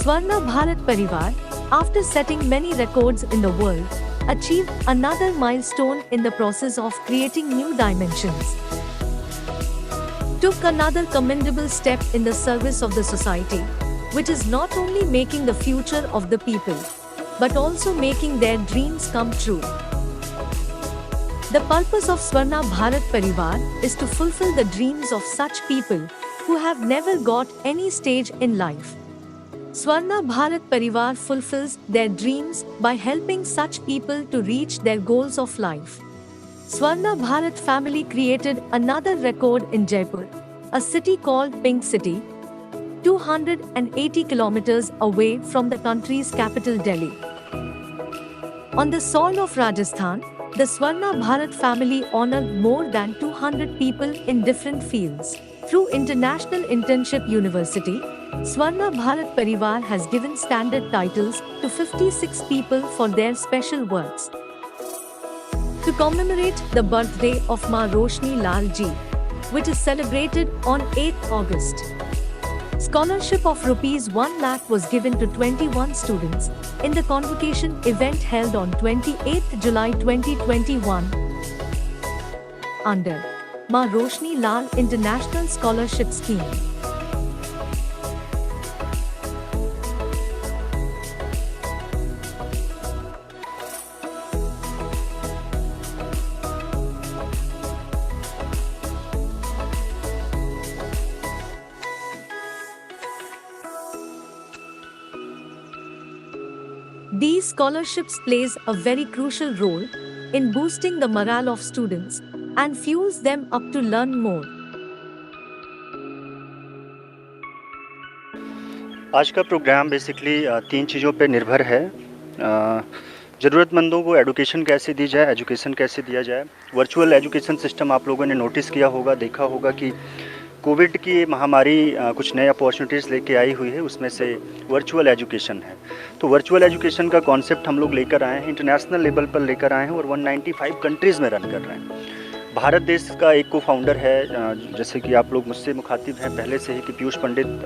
Swarna Bharat Parivar, after setting many records in the world, achieved another milestone in the process of creating new dimensions. Took another commendable step in the service of the society, which is not only making the future of the people, but also making their dreams come true. The purpose of Swarna Bharat Parivar is to fulfill the dreams of such people who have never got any stage in life. Swarna Bharat Parivar fulfills their dreams by helping such people to reach their goals of life. Swarna Bharat family created another record in Jaipur, a city called Pink City, 280 kilometers away from the country's capital Delhi. On the soil of Rajasthan, the Swarna Bharat family honored more than 200 people in different fields. Through International Internship University, Swarna Bharat Parivar has given standard titles to 56 people for their special works. To commemorate the birthday of Ma Roshni Lal Ji, which is celebrated on 8th August, scholarship of Rs 1 lakh was given to 21 students in the convocation event held on 28th July 2021 under Ma Roshni Lal International Scholarship Scheme. These scholarships plays a very crucial role in boosting the morale of students and fuels them up to learn more. आज का programme basically 3 चीज़ों पे निर्भर है। ज़रूरतमंदों को education कैसे दी जाए, एजुकेशन कैसे दिया जाए। वर्चुअल एजुकेशन सिस्टम आप लोगों ने नोटिस किया होगा, देखा होगा कि कोविड की महामारी कुछ नए अपॉर्चुनिटीज़ लेके आई हुई है, उसमें से वर्चुअल एजुकेशन है। तो वर्चुअल एजुकेशन का कॉन्सेप्ट हम लोग लेकर आए हैं, इंटरनेशनल लेवल पर लेकर आए हैं और 195 कंट्रीज़ में रन कर रहे हैं। भारत देश का एक को फाउंडर है, जैसे कि आप लोग मुझसे मुखातिब हैं पहले से ही, कि पीयूष पंडित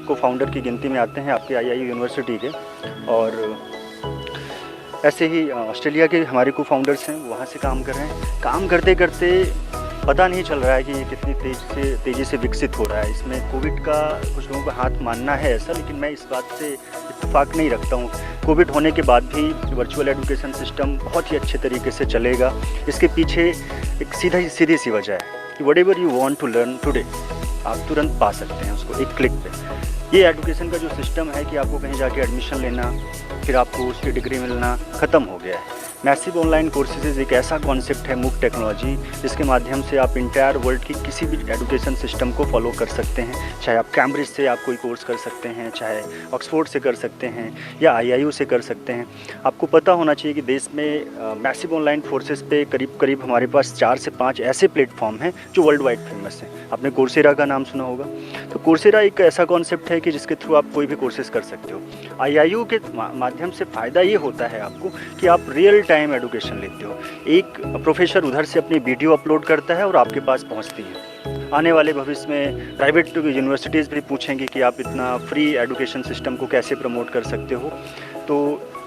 को फाउंडर की गिनती में आते हैं आपके आई यूनिवर्सिटी के। और ऐसे ही ऑस्ट्रेलिया के हमारे को फाउंडर्स हैं, वहाँ से काम कर रहे हैं। काम करते करते पता नहीं चल रहा है कि ये कितनी तेज़ी से विकसित हो रहा है। इसमें कोविड का कुछ लोगों का हाथ मानना है ऐसा, लेकिन मैं इस बात से इत्तेफाक नहीं रखता हूँ। कोविड होने के बाद भी वर्चुअल एजुकेशन सिस्टम बहुत ही अच्छे तरीके से चलेगा। इसके पीछे एक सीधी सी वजह है कि whatever you want to learn today, आप तुरंत पा सकते हैं उसको एक क्लिक पे। ये एजुकेशन का जो सिस्टम है कि आपको कहीं जाके एडमिशन लेना, फिर आपको उसकी डिग्री मिलना, ख़त्म हो गया है। मैसिव ऑनलाइन कोर्सेज एक ऐसा कॉन्सेप्ट है, मूक टेक्नोलॉजी, जिसके माध्यम से आप इंटायर वर्ल्ड की किसी भी एजुकेशन सिस्टम को फॉलो कर सकते हैं। चाहे आप कैम्ब्रिज से आप कोई कोर्स कर सकते हैं, चाहे ऑक्सफोर्ड से कर सकते हैं, या IIU से कर सकते हैं। आपको पता होना चाहिए कि देश में मैसिव ऑनलाइन फोर्सेस पे करीब हमारे पास 4 से 5 ऐसे प्लेटफॉर्म हैं जो वर्ल्ड वाइड फेमस हैं। आपने कोर्सेरा का नाम सुना होगा। तो कोर्सेरा एक ऐसा कॉन्सेप्ट है कि जिसके थ्रू आप कोई भी कोर्सेज कर सकते हो। IIU के माध्यम से फ़ायदा ये होता है आपको कि आप रियल टाइम एजुकेशन लेते हो। एक प्रोफेसर उधर से अपनी वीडियो अपलोड करता है और आपके पास पहुंचती है। आने वाले भविष्य में प्राइवेट यूनिवर्सिटीज़ भी पूछेंगी कि आप इतना फ्री एजुकेशन सिस्टम को कैसे प्रमोट कर सकते हो। तो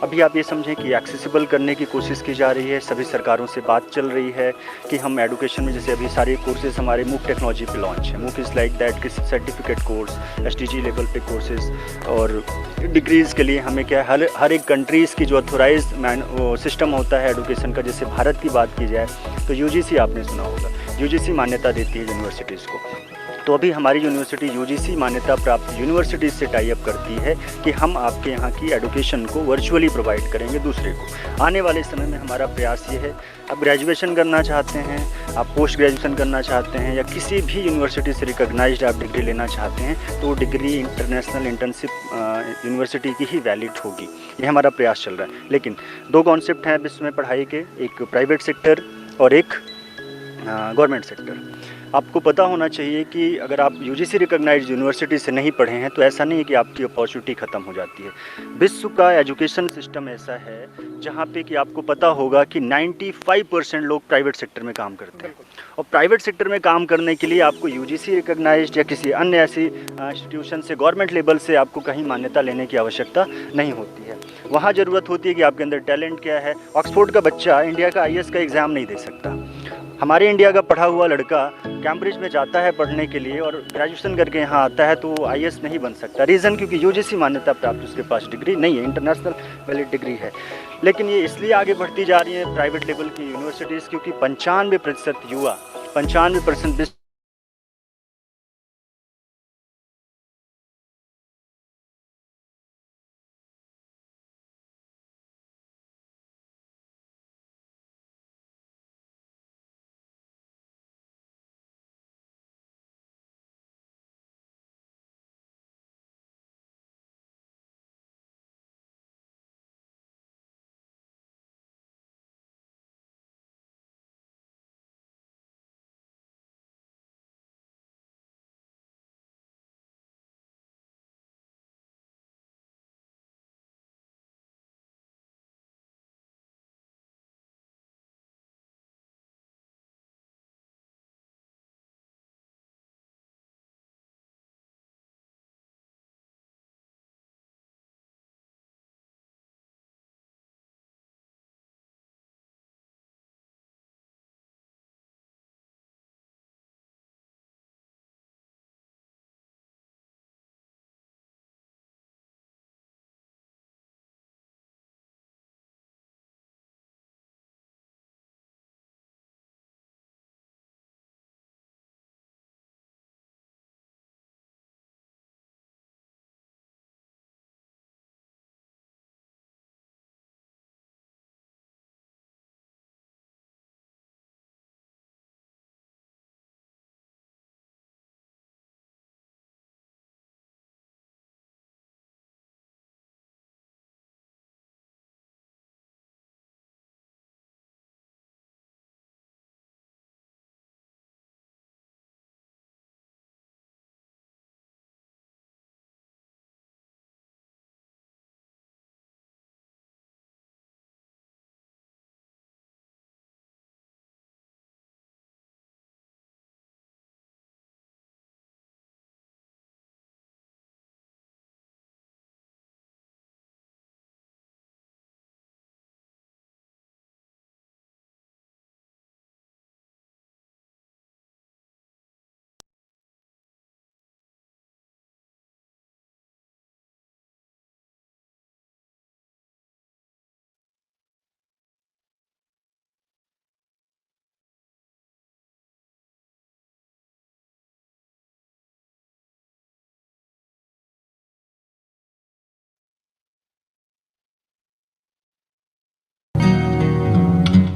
अभी आप ये समझें कि एक्सेसिबल करने की कोशिश की जा रही है। सभी सरकारों से बात चल रही है कि हम एजुकेशन में, जैसे अभी सारे कोर्सेज हमारे मूक टेक्नोलॉजी पे लॉन्च है। मूक इज़ लाइक दैट कि सर्टिफिकेट कोर्स, SDG लेवल पे कोर्सेज, और डिग्रीज़ के लिए हमें क्या है, हर एक कंट्रीज़ की जो ऑथोराइज सिस्टम होता है एजुकेशन का। जैसे भारत की बात की जाए तो UGC आपने सुना होगा, UGC मान्यता देती है यूनिवर्सिटीज़ को। तो अभी हमारी यूनिवर्सिटी UGC मान्यता प्राप्त यूनिवर्सिटीज़ से टाई अप करती है कि हम आपके यहाँ की एजुकेशन को वर्चुअली प्रोवाइड करेंगे दूसरे को। आने वाले समय में हमारा प्रयास ये है, आप ग्रेजुएशन करना चाहते हैं, आप पोस्ट ग्रेजुएशन करना चाहते हैं, या किसी भी यूनिवर्सिटी से रिकॉग्नाइज्ड आप डिग्री लेना चाहते हैं, तो वो डिग्री इंटरनेशनल इंटर्नशिप यूनिवर्सिटी की ही वैलिड होगी। ये हमारा प्रयास चल रहा है। लेकिन 2 कॉन्सेप्ट हैं विश्व में पढ़ाई के, एक प्राइवेट सेक्टर और एक गवर्नमेंट सेक्टर। आपको पता होना चाहिए कि अगर आप यूजीसी रिकॉग्नाइज्ड यूनिवर्सिटी से नहीं पढ़े हैं तो ऐसा नहीं है कि आपकी अपॉर्चुनिटी ख़त्म हो जाती है। विश्व का एजुकेशन सिस्टम ऐसा है जहाँ पे कि आपको पता होगा कि 95% लोग प्राइवेट सेक्टर में काम करते हैं, और प्राइवेट सेक्टर में काम करने के लिए आपको यूजीसी रिकॉग्नाइज्ड या किसी अन्य ऐसी इंस्टीट्यूशन से, गवर्नमेंट लेवल से आपको कहीं मान्यता लेने की आवश्यकता नहीं होती है। वहाँ ज़रूरत होती है कि आपके अंदर टैलेंट क्या है। ऑक्सफोर्ड का बच्चा इंडिया का आईएएस का एग्ज़ाम नहीं दे सकता। हमारे इंडिया का पढ़ा हुआ लड़का कैम्ब्रिज में जाता है पढ़ने के लिए और ग्रेजुएशन करके यहाँ आता है तो वो आईएएस नहीं बन सकता। रीज़न क्योंकि यूजीसी मान्यता प्राप्त उसके पास डिग्री नहीं है, इंटरनेशनल वैलिड डिग्री है। लेकिन ये इसलिए आगे बढ़ती जा रही है प्राइवेट लेवल की यूनिवर्सिटीज़ क्योंकि 95% युवा, 95%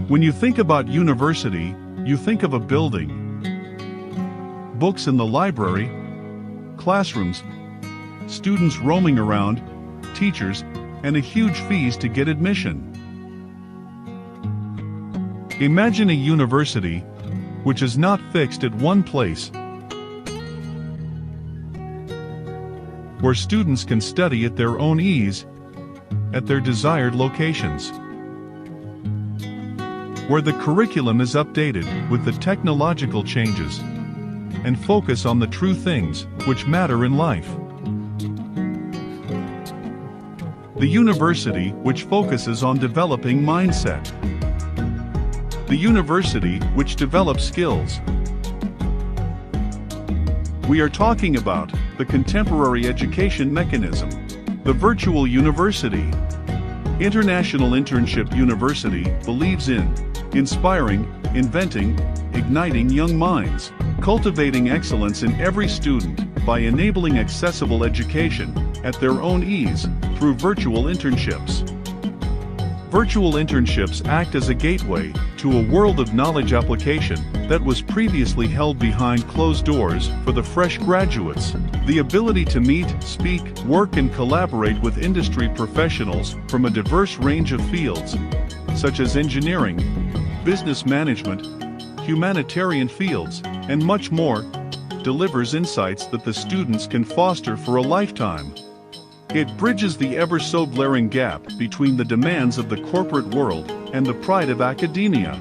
When you think about university, you think of a building, books in the library, classrooms, students roaming around, teachers, and a huge fees to get admission. Imagine a university which is not fixed at one place, where students can study at their own ease, at their desired locations, where the curriculum is updated with the technological changes and focus on the true things which matter in life. The university which focuses on developing mindset. The university which develops skills. We are talking about the contemporary education mechanism, the virtual university. International Internship University believes in inspiring, inventing, igniting young minds, cultivating excellence in every student by enabling accessible education at their own ease through virtual internships. Virtual internships act as a gateway to a world of knowledge application that was previously held behind closed doors for the fresh graduates. The ability to meet, speak, work and collaborate with industry professionals from a diverse range of fields, such as engineering, business management, humanitarian fields, and much more, delivers insights that the students can foster for a lifetime. It bridges the ever-so-glaring gap between the demands of the corporate world and the pride of academia.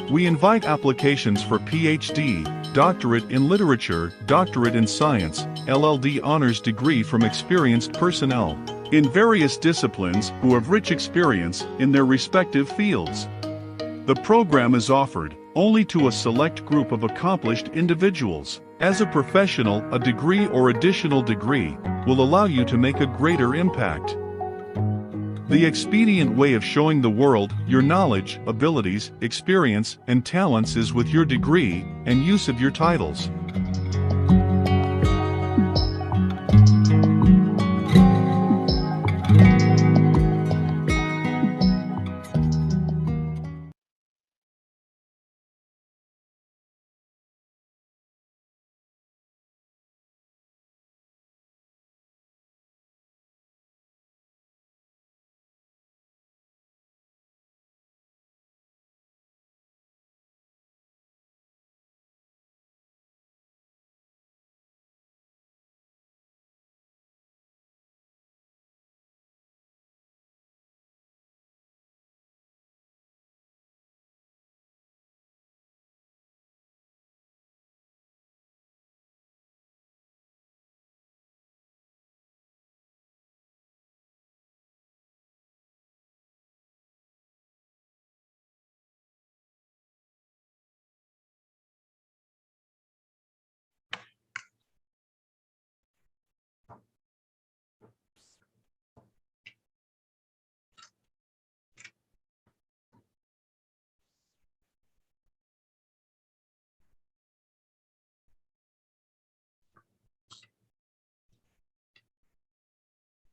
We invite applications for PhD, Doctorate in Literature, Doctorate in Science, LLD honors degree from experienced personnel in various disciplines who have rich experience in their respective fields. The program is offered only to a select group of accomplished individuals. As a professional, a degree or additional degree will allow you to make a greater impact. The expedient way of showing the world your knowledge, abilities, experience, and talents is with your degree and use of your titles.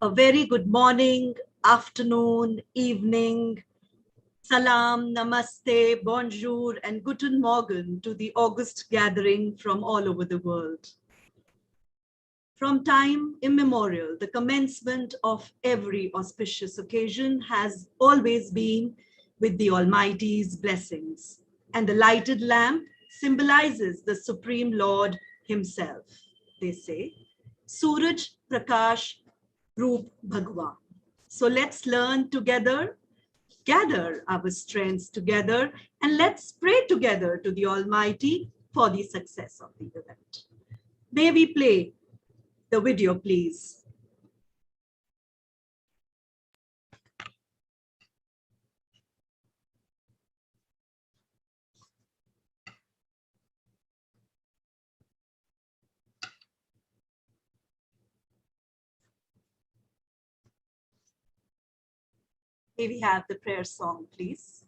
A very good morning, afternoon, evening, salam, namaste, bonjour, and guten morgen to the August gathering from all over the world. From time immemorial, the commencement of every auspicious occasion has always been with the Almighty's blessings, and the lighted lamp symbolizes the Supreme Lord Himself. They say, Suraj Prakash Roop Bhagwan. So let's learn together, gather our strengths together, and let's pray together to the Almighty for the success of the event. May we play the video, please. May we have the prayer song, please.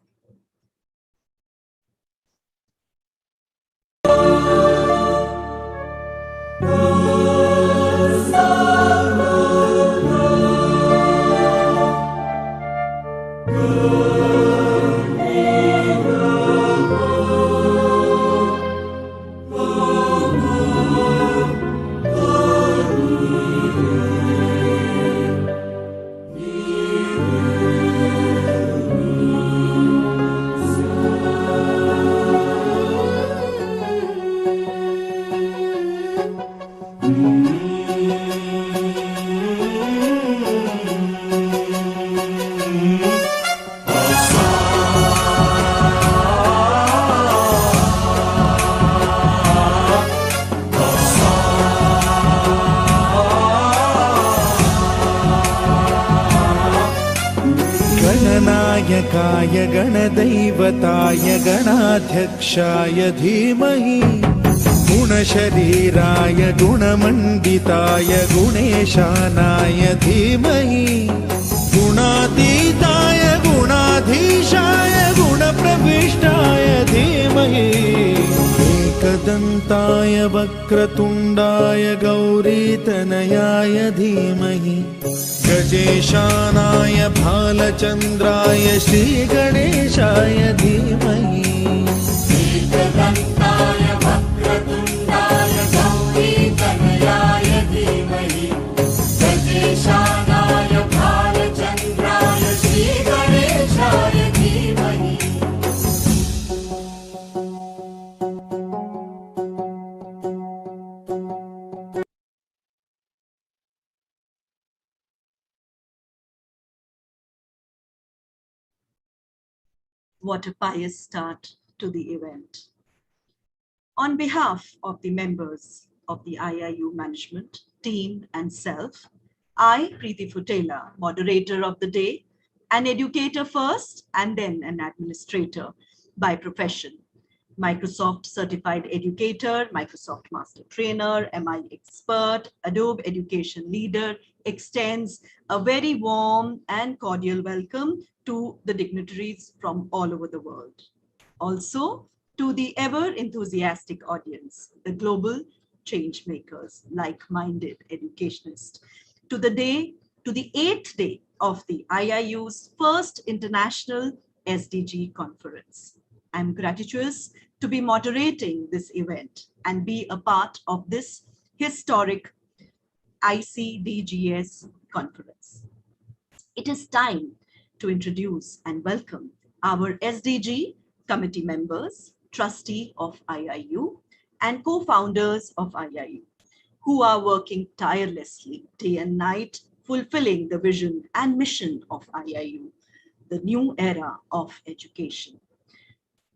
गणनायकाय गणदैवताय गणाध्यक्षाय धीमहि गुणशरीराय गुणमण्डिताय गुणेशानाय धीमहि गुणातीताय गुणाधीशाय गुणप्रविष्टाय धीमहि एकदन्ताय वक्रतुण्डाय गौरीतनयाय धीमहि गजेशानाय भालचन्द्राय श्रीगणेशाय धीमहि एकदन्ताय वक्रतुण्डाय गौरीतनयाय धीमहि गजेशानाय भालचन्द्राय श्रीगणेशाय धीमहि What a pious start to the event. On behalf of the members of the IIU management, team and self, I, Preeti Futela, moderator of the day, an educator first and then an administrator by profession, Microsoft certified educator, Microsoft master trainer, MI expert, Adobe education leader, extends a very warm and cordial welcome to the dignitaries from all over the world. Also, to the ever enthusiastic audience, the global change makers, like-minded educationists, to the eighth day of the IIU's first international SDG conference. I'm gratuitous to be moderating this event and be a part of this historic ICDGS conference. It is time to introduce and welcome our SDG committee members, trustee of IIU, and co-founders of IIU, who are working tirelessly day and night, fulfilling the vision and mission of IIU, the new era of education.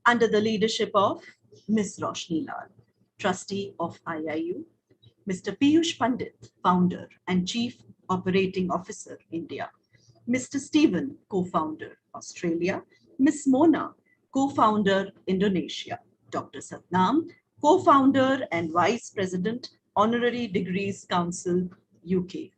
Under the leadership of Ms. Roshni Lal, trustee of IIU, Mr. Piyush Pandit, founder and chief operating officer, India, Mr. Stephen, co-founder, Australia, Ms. Mona, co-founder, Indonesia, Dr. Satnam, co-founder and vice president, Honorary Degrees Council, UK.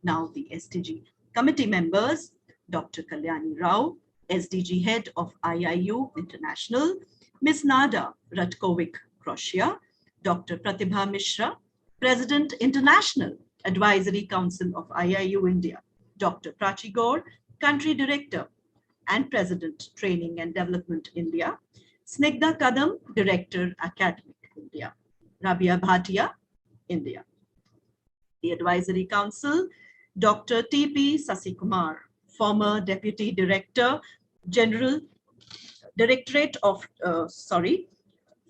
Now the SDG committee members, Dr. Kalyani Rao, SDG head of IIU International, Ms. Nada Ratkovic, Croatia, Dr. Pratibha Mishra, President, International Advisory Council of IIU India, Dr. Prachi Gaur, Country Director and President, Training and Development India, Snigdha Kadam, Director, Academic India, Rabia Bhatia, India. The Advisory Council, Dr. T.P. Sasikumar, former Deputy Director,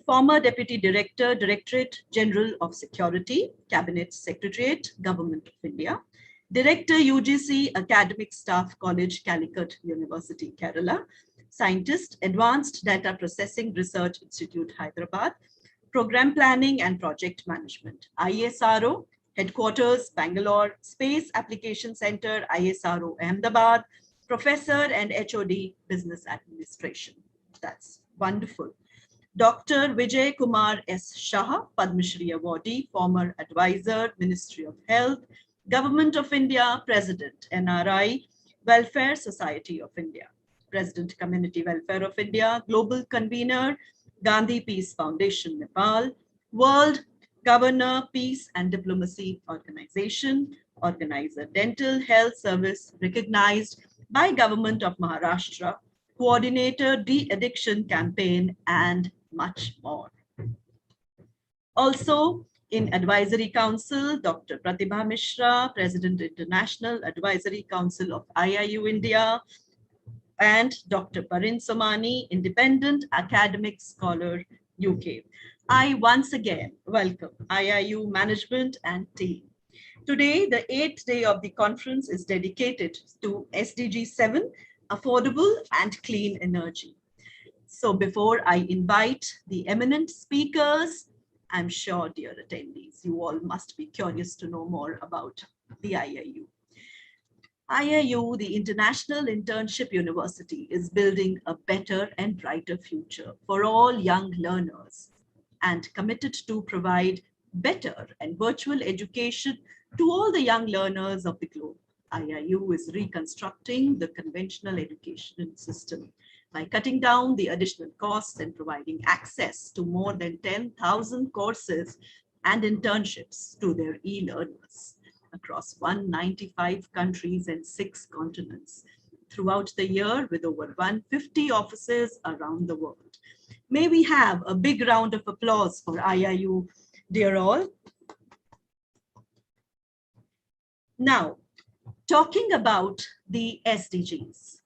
former Deputy Director, Directorate General of Security, Cabinet Secretariat, Government of India, Director UGC Academic Staff College, Calicut University, Kerala, Scientist, Advanced Data Processing Research Institute, Hyderabad, Program Planning and Project Management, ISRO, Headquarters, Bangalore, Space Application Center, ISRO, Ahmedabad, Professor and HOD, Business Administration. That's wonderful. Dr. Vijay Kumar S. Shah, Padma Shri Awardee, former advisor, Ministry of Health, Government of India, President, NRI, Welfare Society of India, President, Community Welfare of India, Global Convener, Gandhi Peace Foundation, Nepal, World Governor, Peace and Diplomacy Organization, Organizer, Dental Health Service, recognized by Government of Maharashtra, Coordinator, De-Addiction Campaign, and much more. Also, in Advisory Council, Dr. Pratibha Mishra, President, International Advisory Council of IIU India, and Dr. Parin Somani, Independent Academic Scholar, UK. I once again welcome IIU management and team. Today, the 8th day of the conference is dedicated to SDG 7, affordable and clean energy. So before I invite the eminent speakers, I'm sure, dear attendees, you all must be curious to know more about the IIU. IIU, the International Internship University, is building a better and brighter future for all young learners and committed to provide better and virtual education to all the young learners of the globe. IIU is reconstructing the conventional education system by cutting down the additional costs and providing access to more than 10,000 courses and internships to their e-learners across 195 countries and 6 continents throughout the year, with over 150 offices around the world. May we have a big round of applause for IIU, dear all. Now, talking about the SDGs,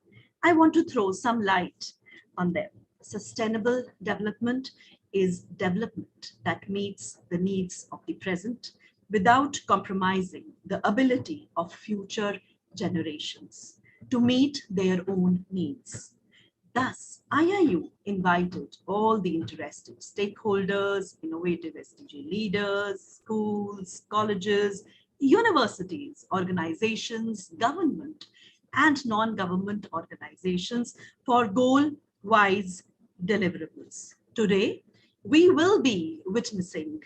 I want to throw some light on them. Sustainable development is development that meets the needs of the present without compromising the ability of future generations to meet their own needs. Thus, IIU invited all the interested stakeholders, innovative SDG leaders, schools, colleges, universities, organizations, government, and non-government organizations for goal-wise deliverables. Today, we will be witnessing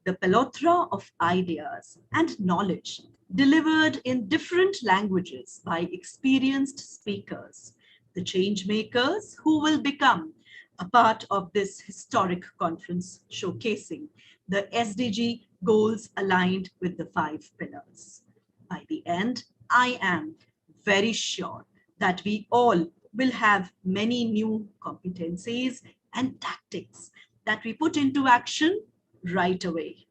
the plethora of ideas and knowledge delivered in different languages by experienced speakers, the change makers who will become a part of this historic conference showcasing the SDG goals aligned with the 5 pillars. By the end, I am very sure that we all will have many new competencies and tactics that we put into action right away.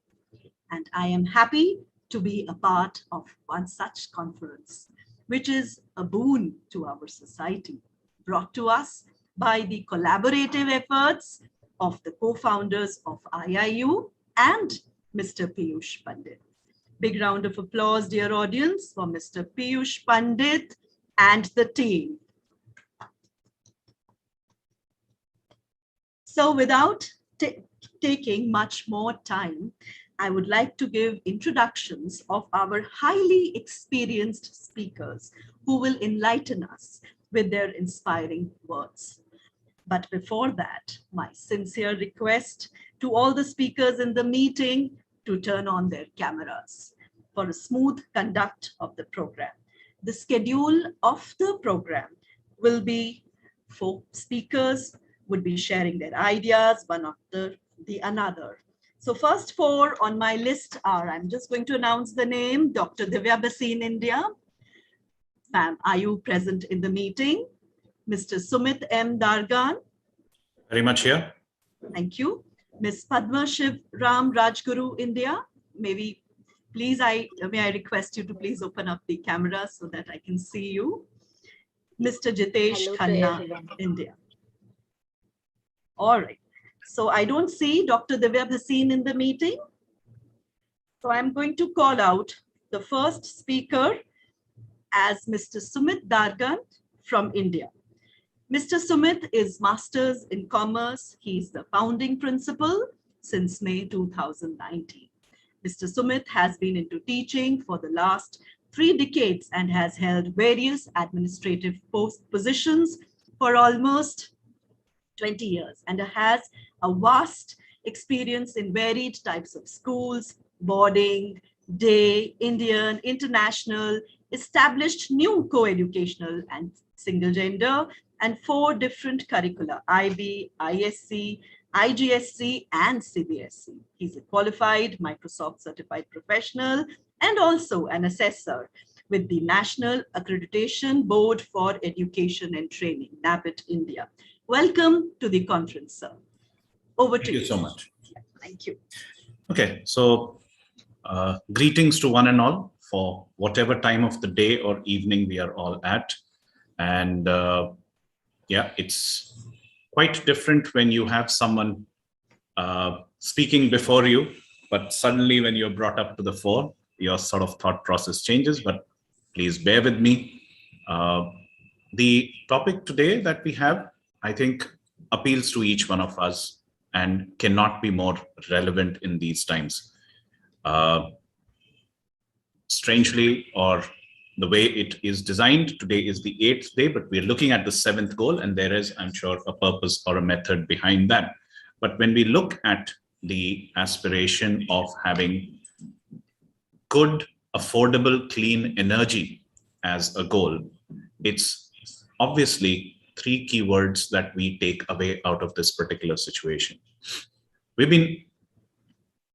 And I am happy to be a part of one such conference, which is a boon to our society, brought to us by the collaborative efforts of the co-founders of IIU and Mr. Piyush Pandit. Big round of applause, dear audience, for Mr. Piyush Pandit and the team. So without taking much more time, I would like to give introductions of our highly experienced speakers who will enlighten us with their inspiring words. But before that, my sincere request to all the speakers in the meeting to turn on their cameras for a smooth conduct of the program. The schedule of the program will be 4 speakers would be sharing their ideas one after the another. So first 4 on my list are, I'm just going to announce the name, Dr. Divya Basin, India. Ma'am, are you present in the meeting? Mr. Sumit M. Dargan. Very much here. Thank you. Ms. Padma Shiv Ram Rajguru, India. May I request you to please open up the camera so that I can see you. Mr. Jitesh Khanna, India. All right. So I don't see Dr. Divya Bhasin in the meeting. So I'm going to call out the first speaker as Mr. Sumit Dargan from India. Mr. Sumit is Masters in Commerce. He's the founding principal since May 2019. Mr. Sumit has been into teaching for the last 3 decades and has held various administrative positions for almost 20 years and has a vast experience in varied types of schools, boarding, day, Indian, international, established new co-educational and single gender, and 4 different curricula, IB, ISC, IGSC, and CBSC. He's a qualified Microsoft certified professional and also an assessor with the National Accreditation Board for Education and Training, NABIT, India. Welcome to the conference, sir. Over to you. Thank you so much. Thank you. Okay, so greetings to one and all for whatever time of the day or evening we are all at. And yeah, it's quite different when you have someone speaking before you, but suddenly when you're brought up to the fore, your sort of thought process changes, but please bear with me. The topic today that we have, I think, appeals to each one of us and cannot be more relevant in these times. Strangely, or the way it is designed, today is the 8th day, but we're looking at the 7th goal, and there is, I'm sure, a purpose or a method behind that. But when we look at the aspiration of having good, affordable, clean energy as a goal, it's obviously 3 key words that we take away out of this particular situation. We've been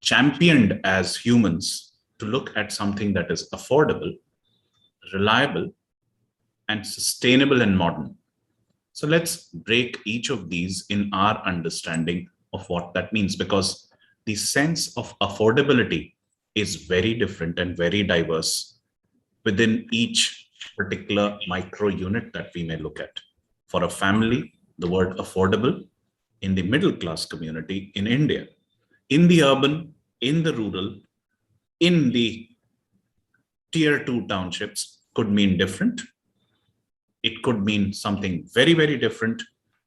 championed as humans to look at something that is affordable, reliable, and sustainable and modern. So let's break each of these in our understanding of what that means, because the sense of affordability is very different and very diverse within each particular micro unit that we may look at. For a family, the word affordable in the middle class community in India, in the urban, in the rural, in the tier 2 townships could mean different. It could mean something very, very different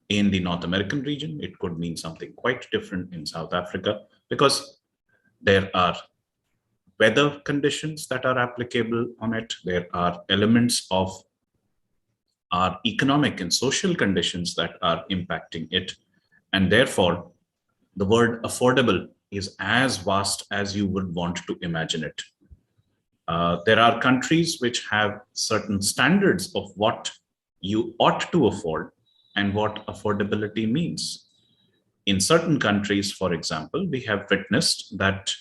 in the North American region. It could mean something quite different in South Africa, because there are weather conditions that are applicable on it. There are elements of our economic and social conditions that are impacting it. And therefore, the word affordable is as vast as you would want to imagine it. There are countries which have certain standards of what you ought to afford and what affordability means. In certain countries, for example, we have witnessed that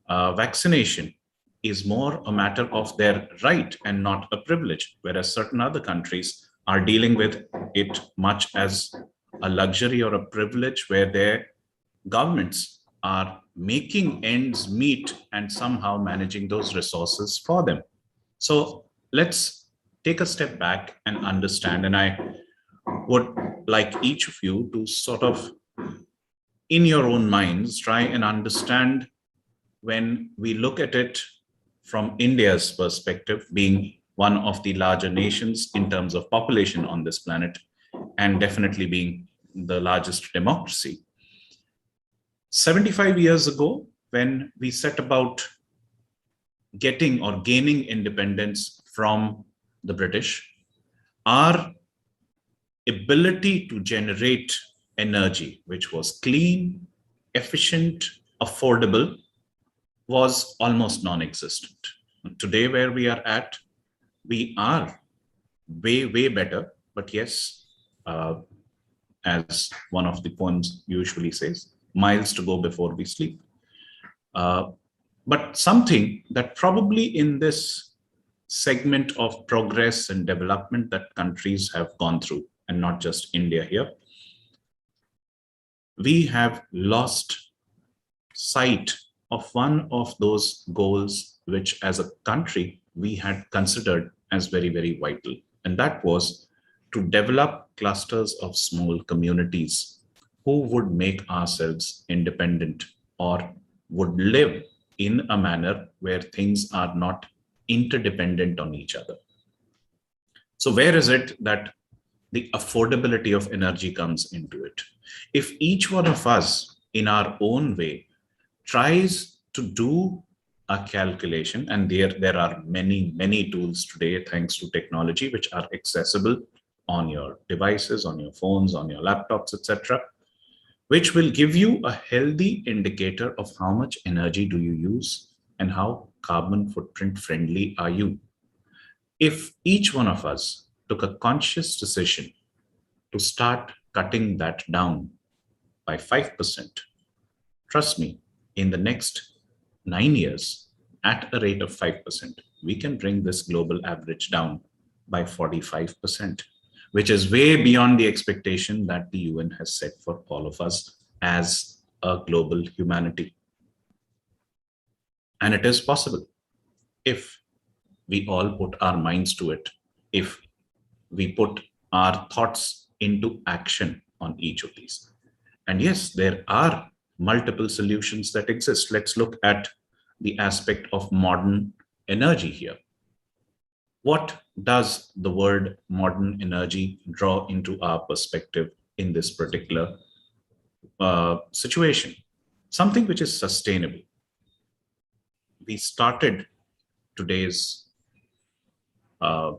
vaccination is more a matter of their right and not a privilege, whereas certain other countries are dealing with it much as a luxury or a privilege, where their governments are making ends meet and somehow managing those resources for them. So let's take a step back and understand. And I would like each of you to sort of, in your own minds, try and understand, when we look at it from India's perspective, being one of the larger nations in terms of population on this planet, and definitely being the largest democracy. 75 years ago, when we set about getting or gaining independence from the British, our ability to generate energy, which was clean, efficient, affordable, was almost non-existent. Today, where we are at, we are way, way better. But yes, as one of the poems usually says, miles to go before we sleep. But something that probably in this segment of progress and development that countries have gone through, and not just India here, we have lost sight of one of those goals which as a country we had considered as very, very vital. And that was to develop clusters of small communities who would make ourselves independent, or would live in a manner where things are not interdependent on each other. So where is it that the affordability of energy comes into it? If each one of us in our own way tries to do a calculation, and there are many, many tools today, thanks to technology, which are accessible on your devices, on your phones, on your laptops, etc., which will give you a healthy indicator of how much energy do you use and how carbon footprint friendly are you. If each one of us took a conscious decision to start cutting that down by 5%, trust me, in the next 9 years, at a rate of 5%, we can bring this global average down by 45%, which is way beyond the expectation that the UN has set for all of us as a global humanity. And it is possible if we all put our minds to it, if we put our thoughts into action on each of these. And yes, there are multiple solutions that exist. Let's look at the aspect of modern energy here. What does the word modern energy draw into our perspective in this particular situation? Something which is sustainable. We started today's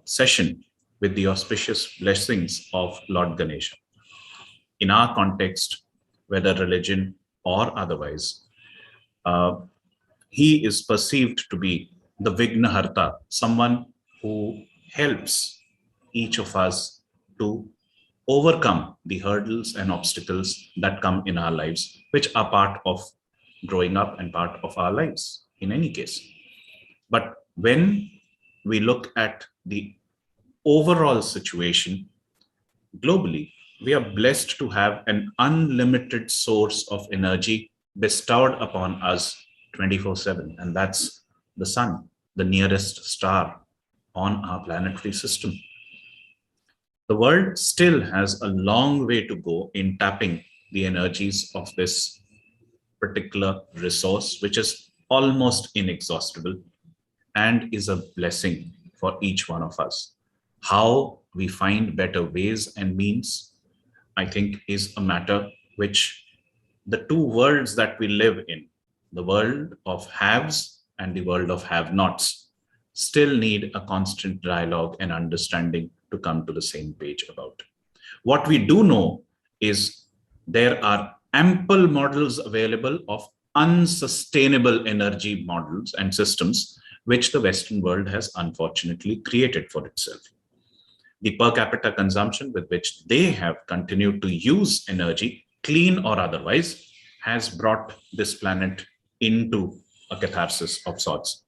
session with the auspicious blessings of Lord Ganesha. In our context, whether religion or otherwise, he is perceived to be the Vignaharta, someone who helps each of us to overcome the hurdles and obstacles that come in our lives, which are part of growing up and part of our lives in any case. But when we look at the overall situation globally, we are blessed to have an unlimited source of energy bestowed upon us 24/7, and that's the sun, the nearest star on our planetary system. The world still has a long way to go in tapping the energies of this particular resource, which is almost inexhaustible and is a blessing for each one of us. How we find better ways and means, I think is a matter which the two worlds that we live in, the world of haves and the world of have-nots, still need a constant dialogue and understanding to come to the same page about. What we do know is there are ample models available of unsustainable energy models and systems, which the Western world has unfortunately created for itself. The per capita consumption with which they have continued to use energy, clean or otherwise, has brought this planet into a catharsis of sorts.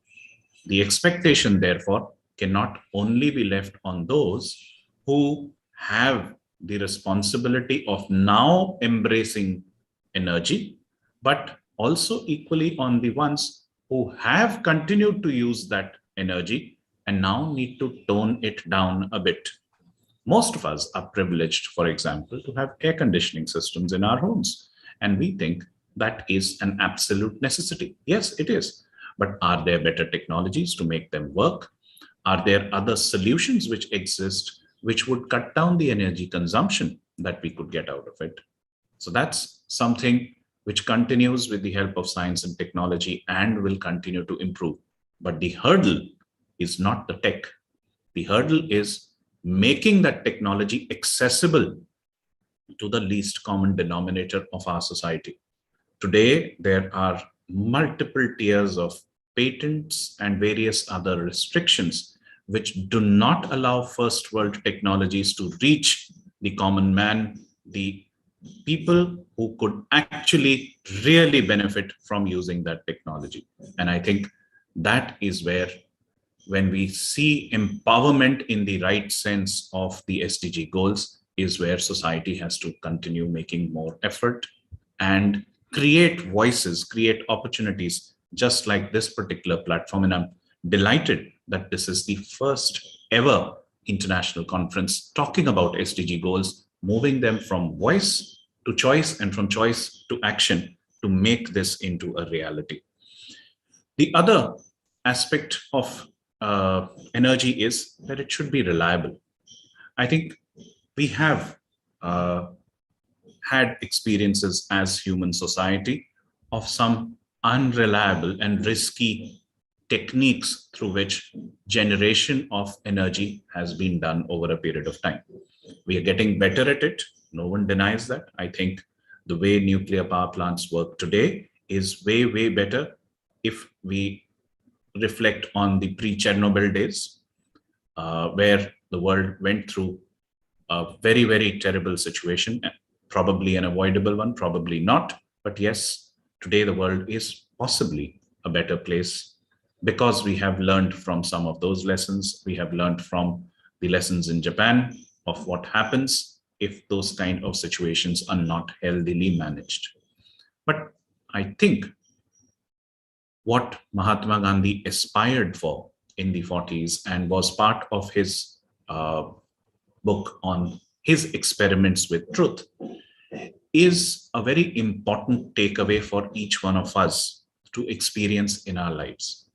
The expectation, therefore, cannot only be left on those who have the responsibility of now embracing energy, but also equally on the ones who have continued to use that energy and now need to tone it down a bit. Most of us are privileged, for example, to have air conditioning systems in our homes. And we think that is an absolute necessity. Yes, it is. But are there better technologies to make them work? Are there other solutions which exist which would cut down the energy consumption that we could get out of it? So that's something which continues with the help of science and technology and will continue to improve. But the hurdle is not the tech. The hurdle is making that technology accessible to the least common denominator of our society. Today, there are multiple tiers of patents and various other restrictions which do not allow first world technologies to reach the common man, the people who could actually really benefit from using that technology. And I think that is where, when we see empowerment in the right sense of the SDG goals, is where society has to continue making more effort and create voices, create opportunities, just like this particular platform. And I'm delighted that this is the first ever international conference talking about SDG goals, moving them from voice to choice and from choice to action to make this into a reality. The other aspect of energy is that it should be reliable. I think we have had experiences as human society of some unreliable and risky techniques through which generation of energy has been done over a period of time. We are getting better at it. No one denies that. I think the way nuclear power plants work today is way, way better if we reflect on the pre-Chernobyl days, where the world went through a very, very terrible situation, probably an avoidable one, probably not. But yes, today the world is possibly a better place because we have learned from some of those lessons. We have learned from the lessons in Japan of what happens if those kind of situations are not healthily managed. But I think what Mahatma Gandhi aspired for in the 40s and was part of his book on his experiments with truth is a very important takeaway for each one of us to experience in our lives.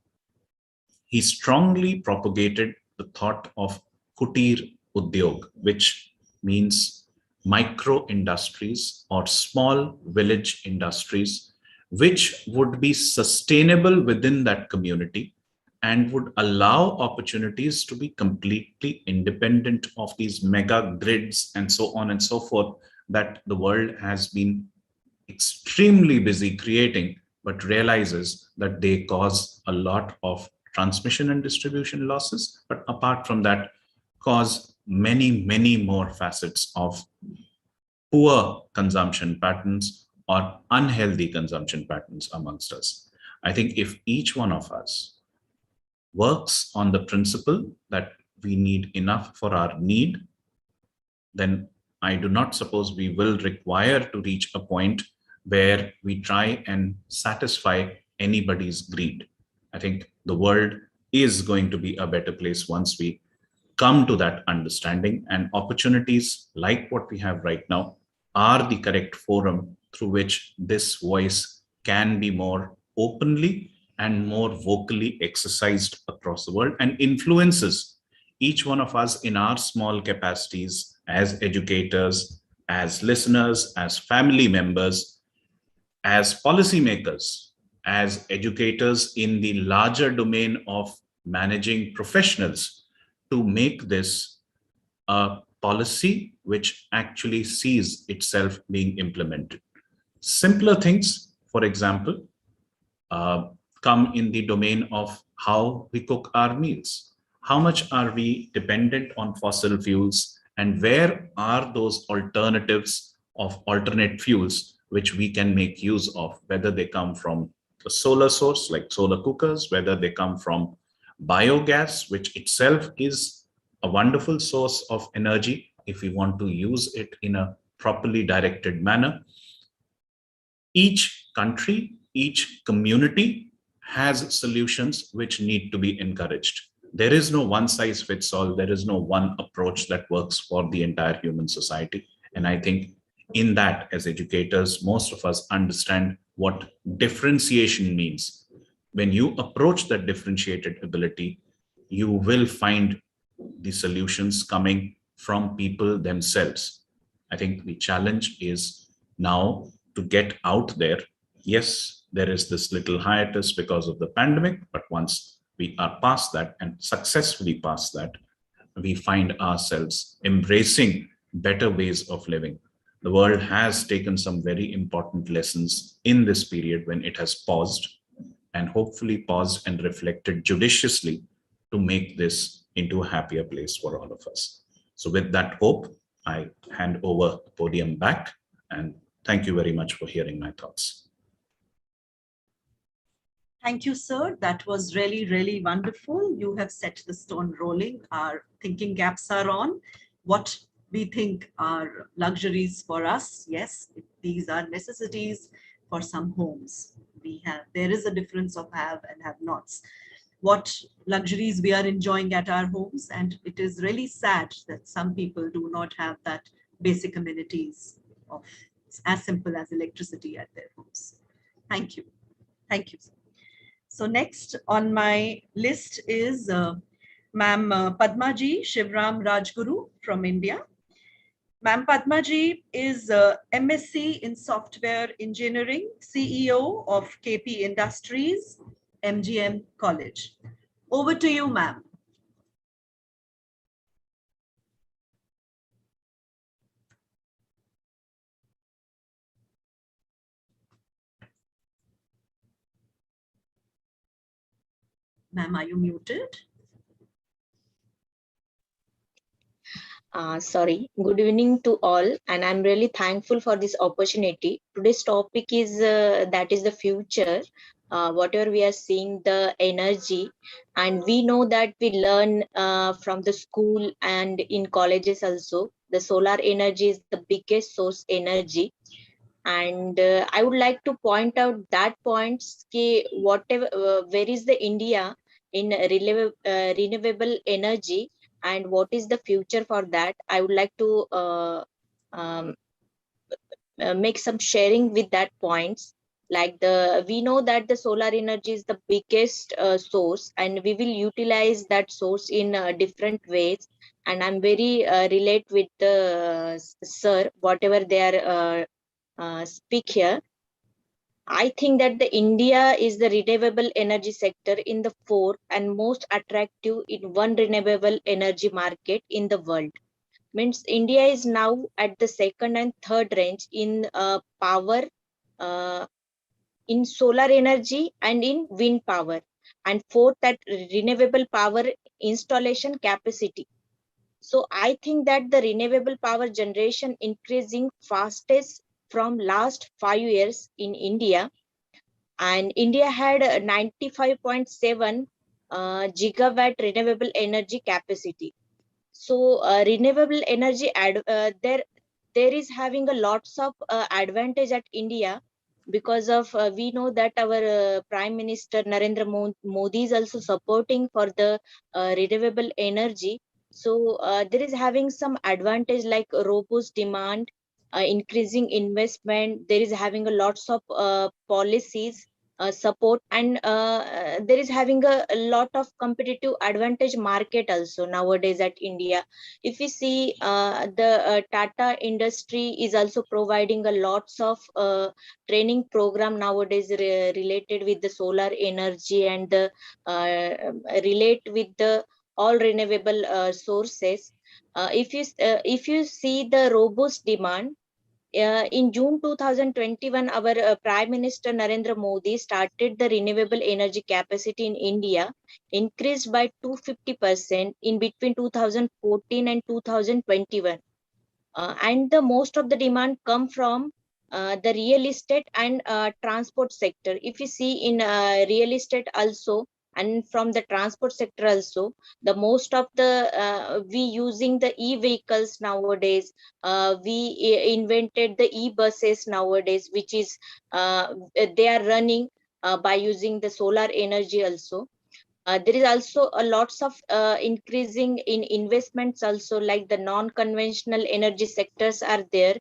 He strongly propagated the thought of Kutir Udyog, which means micro industries or small village industries, which would be sustainable within that community and would allow opportunities to be completely independent of these mega grids and so on and so forth that the world has been extremely busy creating, but realizes that they cause a lot of transmission and distribution losses. But apart from that, cause many, many more facets of poor consumption patterns or unhealthy consumption patterns amongst us. I think if each one of us works on the principle that we need enough for our need, then I do not suppose we will require to reach a point where we try and satisfy anybody's greed. I think the world is going to be a better place once we come to that understanding, and opportunities like what we have right now are the correct forum through which this voice can be more openly and more vocally exercised across the world and influences each one of us in our small capacities as educators, as listeners, as family members, as policymakers, as educators in the larger domain of managing professionals, to make this a policy which actually sees itself being implemented. Simpler things, for example, uh, come in the domain of how we cook our meals. How much are we dependent on fossil fuels, and where are those alternatives of alternate fuels which we can make use of, whether they come from a solar source like solar cookers, whether they come from biogas, which itself is a wonderful source of energy if we want to use it in a properly directed manner. Each country, each community has solutions which need to be encouraged. There is no one size fits all. There is no one approach that works for the entire human society. And I think in that, as educators, most of us understand what differentiation means. When you approach that differentiated ability, you will find the solutions coming from people themselves. I think the challenge is now to get out there. Yes, there is this little hiatus because of the pandemic, but once we are past that and successfully past that, we find ourselves embracing better ways of living. The world has taken some very important lessons in this period when it has paused, and hopefully paused and reflected judiciously to make this into a happier place for all of us. So with that hope, I hand over the podium back, and thank you very much for hearing my thoughts. Thank you, sir. That was really, really wonderful. You have set the stone rolling. Our thinking gaps are on. What we think are luxuries for us, yes, these are necessities for some homes. There is a difference of have and have nots. What luxuries we are enjoying at our homes, and it is really sad that some people do not have that basic amenities of as simple as electricity at their homes. Thank you. Thank you. So next on my list is Ma'am Padmaji Shivram Rajguru from India. Ma'am Padmaji is MSc in Software Engineering, CEO of KP Industries, MGM College. Over to you, ma'am. Ma'am, are you muted? Sorry. Good evening to all, and I'm really thankful for this opportunity. Today's topic is that is the future. Whatever we are seeing, the energy, and we know that we learn from the school and in colleges also. The solar energy is the biggest source energy, and I would like to point out that points ki whatever where is the India in renewable energy, and what is the future for that. I would like to um, make some sharing with that points. Like we know that the solar energy is the biggest source, and we will utilize that source in different ways. And I'm very relate with the sir whatever they are speak here. I think that the India is the renewable energy sector in the fourth and most attractive in one renewable energy market in the world. Means India is now at the second and third range in power, uh, in solar energy and in wind power, and fourth at renewable power installation capacity. So I think that the renewable power generation increasing fastest from last 5 years in India, and India had 95.7 gigawatt renewable energy capacity. So renewable energy there is having a lots of advantage at India, because of we know that our Prime Minister Narendra Modi is also supporting for the renewable energy. So there is having some advantage like robust demand, increasing investment. There is having a lots of policies support, and there is having a lot of competitive advantage market also nowadays at India. If we see the Tata industry is also providing a lots of training program nowadays related with the solar energy and the relate with the all renewable sources. If you see the robust demand, in June 2021, our Prime Minister Narendra Modi started the renewable energy capacity in India, increased by 250% in between 2014 and 2021. And the most of the demand come from the real estate and transport sector. If you see in real estate also, and from the transport sector also, the most of the we using the e-vehicles nowadays. We invented the e-buses nowadays, which is they are running by using the solar energy also. There is also a lots of increasing in investments also, like the non-conventional energy sectors are there.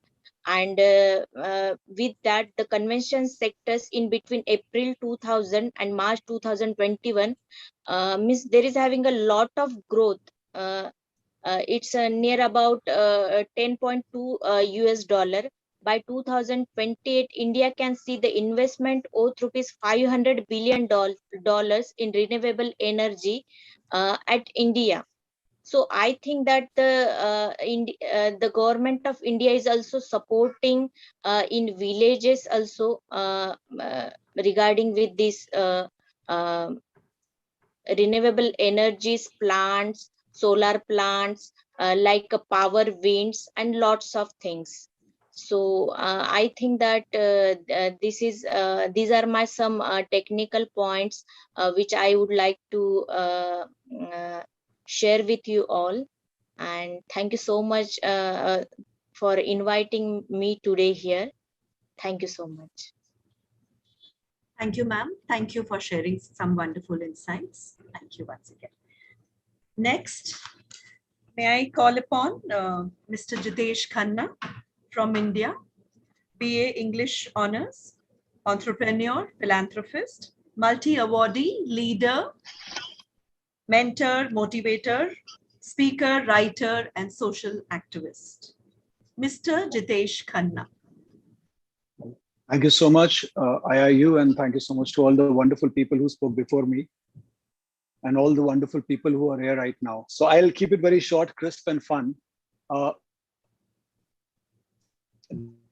And with that, the convention sectors in between April 2000 and March 2021 means there is having a lot of growth. It's near about 10.2 US dollar. By 2028, India can see the investment worth rupees 500 billion dollars in renewable energy at India. So I think that the government of India is also supporting in villages also regarding with this renewable energies plants, solar plants, like power winds and lots of things. So I think that these are my some technical points which I would like to share with you all. And thank you so much for inviting me today here. Thank you so much. Thank you, ma'am. Thank you for sharing some wonderful insights. Thank you once again. Next, may I call upon Mr. Jitesh Khanna from India, BA English Honors, entrepreneur, philanthropist, multi-awardee, leader, mentor, motivator, speaker, writer, and social activist. Mr. Jitesh Khanna. Thank you so much, IIU, and thank you so much to all the wonderful people who spoke before me and all the wonderful people who are here right now. So I'll keep it very short, crisp, and fun.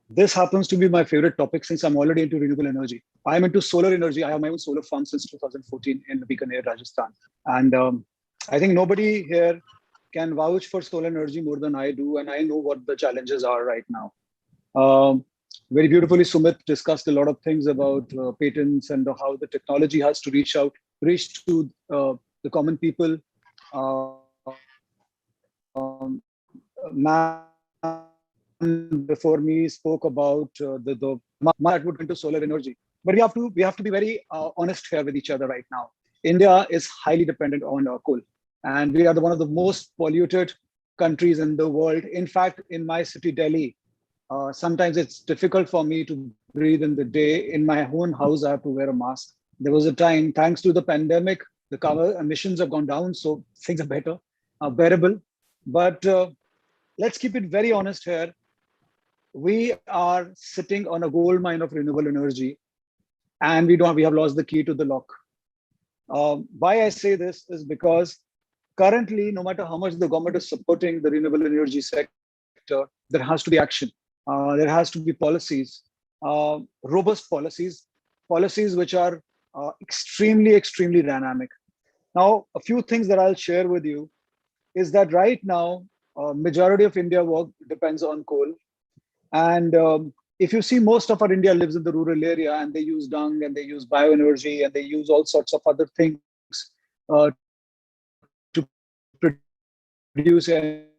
This happens to be my favorite topic since I'm already into renewable energy. I'm into solar energy. I have my own solar farm since 2014 in Bikaner, Rajasthan. And I think nobody here can vouch for solar energy more than I do. And I know what the challenges are right now. Very beautifully, Sumit discussed a lot of things about patents and how the technology has to reach to the common people. Man before me spoke about the that would into solar energy. But we have to be very honest here with each other right now. India is highly dependent on coal, and we are one of the most polluted countries in the world. In fact, in my city, Delhi, sometimes it's difficult for me to breathe in the day. In my own house, I have to wear a mask. There was a time, thanks to the pandemic, the carbon emissions have gone down, so things are better, bearable. But let's keep it very honest here. We are sitting on a gold mine of renewable energy, and we have lost the key to the lock. Why I say this is because currently, no matter how much the government is supporting the renewable energy sector, there has to be action. There has to be policies, robust policies which are extremely dynamic. Now, a few things that I'll share with you is that right now, majority of India work depends on coal. And if you see, most of our India lives in the rural area, and they use dung, and they use bioenergy, and they use all sorts of other things to produce energy.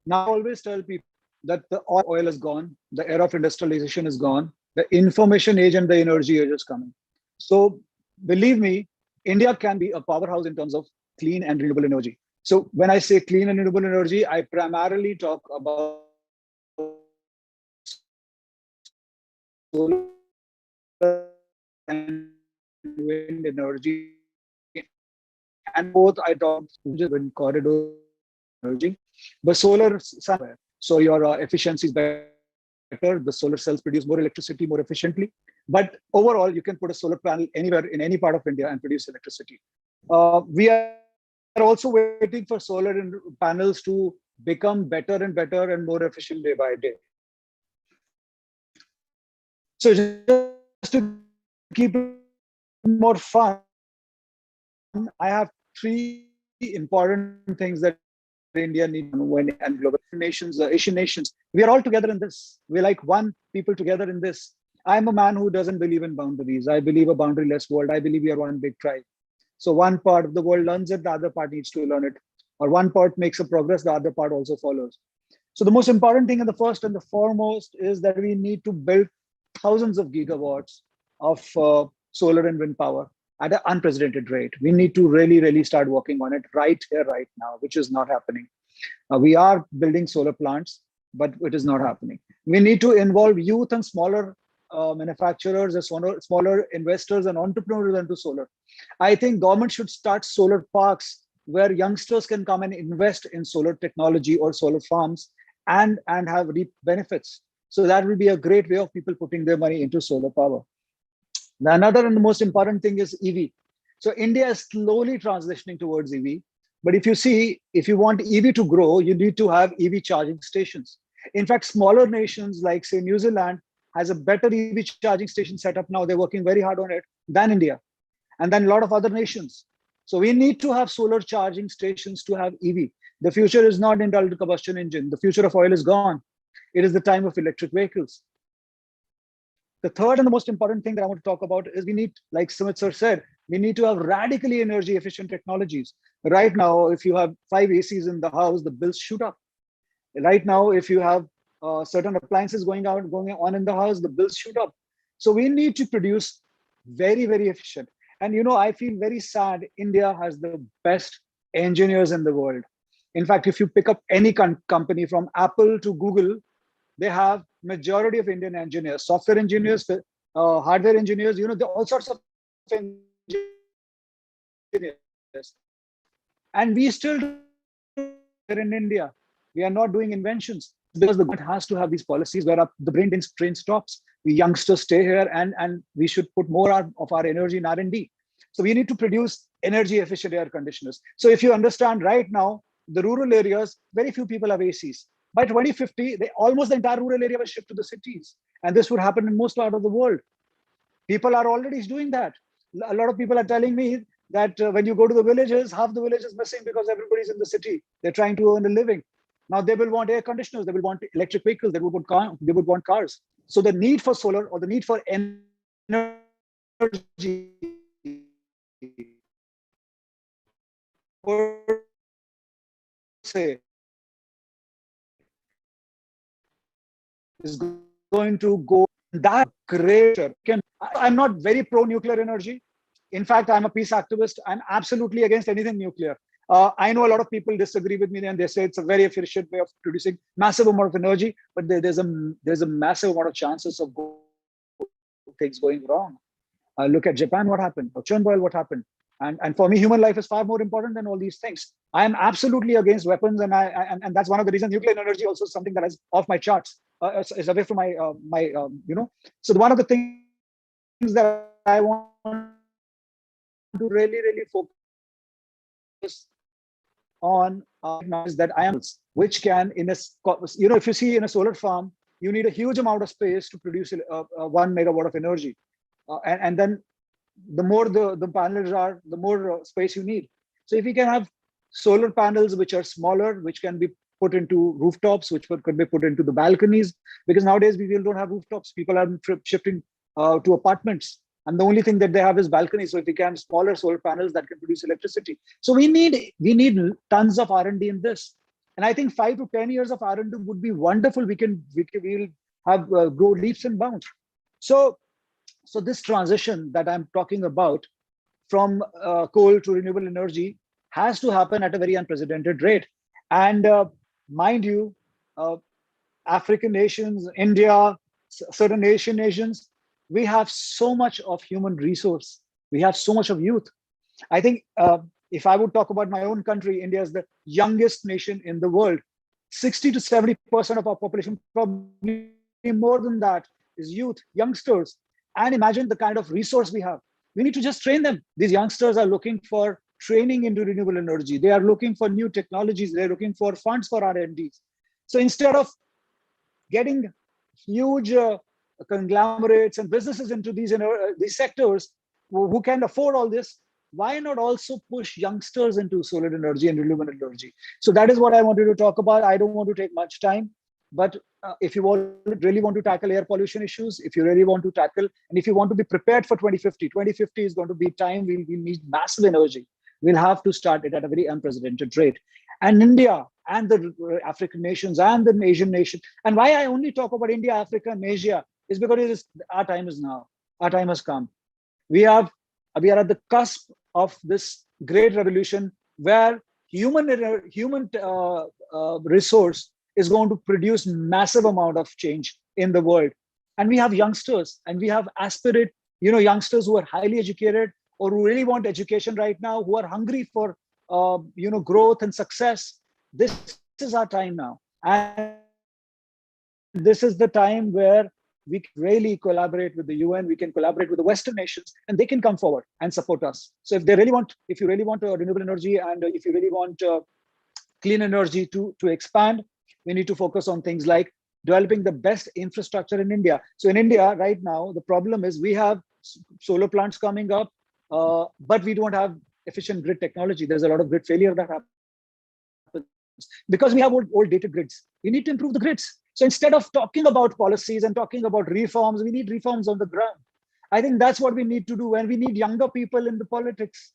Now, I always tell people that the oil is gone, the era of industrialization is gone, the information age and the energy age is coming. So believe me, India can be a powerhouse in terms of clean and renewable energy. So when I say clean and renewable energy, I primarily talk about solar and wind energy. And both I talked wind corridors energy, but solar sun. So your efficiency is better. The solar cells produce more electricity more efficiently. But overall, you can put a solar panel anywhere in any part of India and produce electricity. We are also waiting for solar panels to become better and better and more efficient day by day. So just to keep it more fun, I have three important things that India needs to do when and global nations, Asian nations. We are all together in this. We're like one people together in this. I'm a man who doesn't believe in boundaries. I believe a boundaryless world. I believe we are one big tribe. So one part of the world learns it, the other part needs to learn it. Or one part makes a progress, the other part also follows. So the most important thing and the first and the foremost is that we need to build thousands of gigawatts of solar and wind power at an unprecedented rate. We need to really start working on it right here, right now, which is not happening. We are building solar plants, but it is not happening. We need to involve youth and smaller manufacturers, and smaller investors and entrepreneurs into solar. I think government should start solar parks where youngsters can come and invest in solar technology or solar farms and have reap benefits. So that will be a great way of people putting their money into solar power. The another and the most important thing is EV. So India is slowly transitioning towards EV. But if you see, if you want EV to grow, you need to have EV charging stations. In fact, smaller nations like say New Zealand has a better EV charging station set up now. They're working very hard on it than India, and then a lot of other nations. So we need to have solar charging stations to have EV. The future is not internal combustion engine. The future of oil is gone. It is the time of electric vehicles. The third and the most important thing that I want to talk about is we need, like Sumit sir said, we need to have radically energy efficient technologies. Right now, if you have 5 ACs in the house, the bills shoot up. Right now, if you have certain appliances going on in the house, the bills shoot up. So we need to produce very efficient. And I feel very sad. India has the best engineers in the world. In fact, if you pick up any company from Apple to Google, they have majority of Indian engineers, software engineers, hardware engineers, all sorts of engineers. And we still do here in India. We are not doing inventions because the government has to have these policies where the brain train stops. We youngsters stay here and we should put more of our energy in R&D. So we need to produce energy efficient air conditioners. So if you understand right now, the rural areas, very few people have ACs. By 2050, almost the entire rural area will shift to the cities. And this would happen in most part of the world. People are already doing that. A lot of people are telling me that when you go to the villages, half the village is missing because everybody's in the city. They're trying to earn a living. Now they will want air conditioners, they will want electric vehicles, they would want cars. So the need for solar or the need for energy say is going to go that greater. I'm not very pro nuclear energy. In fact, I'm a peace activist. I'm absolutely against anything nuclear. I know a lot of people disagree with me and they say it's a very efficient way of producing massive amount of energy, but there's a massive amount of chances of things going wrong. Look at Japan, what happened, or Chernobyl, what happened. And for me, human life is far more important than all these things. I am absolutely against weapons, and that's one of the reasons nuclear energy also is something that is off my charts. Is away from my. So one of the things that I want to really focus on is that which can if you see in a solar farm, you need a huge amount of space to produce 1 megawatt of energy, and then the more the panels are, the more space you need. So if you can have solar panels which are smaller, which can be put into rooftops, which could be put into the balconies, because nowadays we don't have rooftops. People are shifting to apartments, and the only thing that they have is balconies. So if we can have smaller solar panels that can produce electricity, so we need tons of R&D in this. And I think 5 to 10 years of R&D would be wonderful. We'll have grow leaps and bounds. So this transition that I'm talking about from coal to renewable energy has to happen at a very unprecedented rate. And mind you, African nations, India, certain Asian nations, We have so much of human resource. We have so much of youth. I think if I would talk about my own country, India is the youngest nation in the world. 60 to 70% of our population, probably more than that, is youth, youngsters. And imagine the kind of resource we have. We need to just train them. These youngsters are looking for training into renewable energy. They are looking for new technologies. They're looking for funds for R&Ds. So instead of getting huge conglomerates and businesses into these sectors who can afford all this, why not also push youngsters into solar energy and renewable energy? So that is what I wanted to talk about. I don't want to take much time, but if you really want to tackle air pollution issues, if you really want to tackle, and if you want to be prepared for 2050 is going to be time we'll need massive energy. We'll have to start it at a very unprecedented rate. And India and the African nations and the Asian nation. And why I only talk about India, Africa, and Asia is because our time is now. Our time has come. We are at the cusp of this great revolution where human resource is going to produce massive amount of change in the world. And we have youngsters, and we have aspirate, youngsters who are highly educated or who really want education right now, who are hungry for growth and success. This is our time now, and this is the time where we can really collaborate with the UN, we can collaborate with the Western nations, and they can come forward and support us. So if you really want renewable energy, and if you really want clean energy to expand, we need to focus on things like developing the best infrastructure in India. So in India right now, the problem is we have solar plants coming up, but we don't have efficient grid technology. There's a lot of grid failure that happens because we have old dated grids. We need to improve the grids. So instead of talking about policies and talking about reforms, we need reforms on the ground. I think that's what we need to do, and we need younger people in the politics.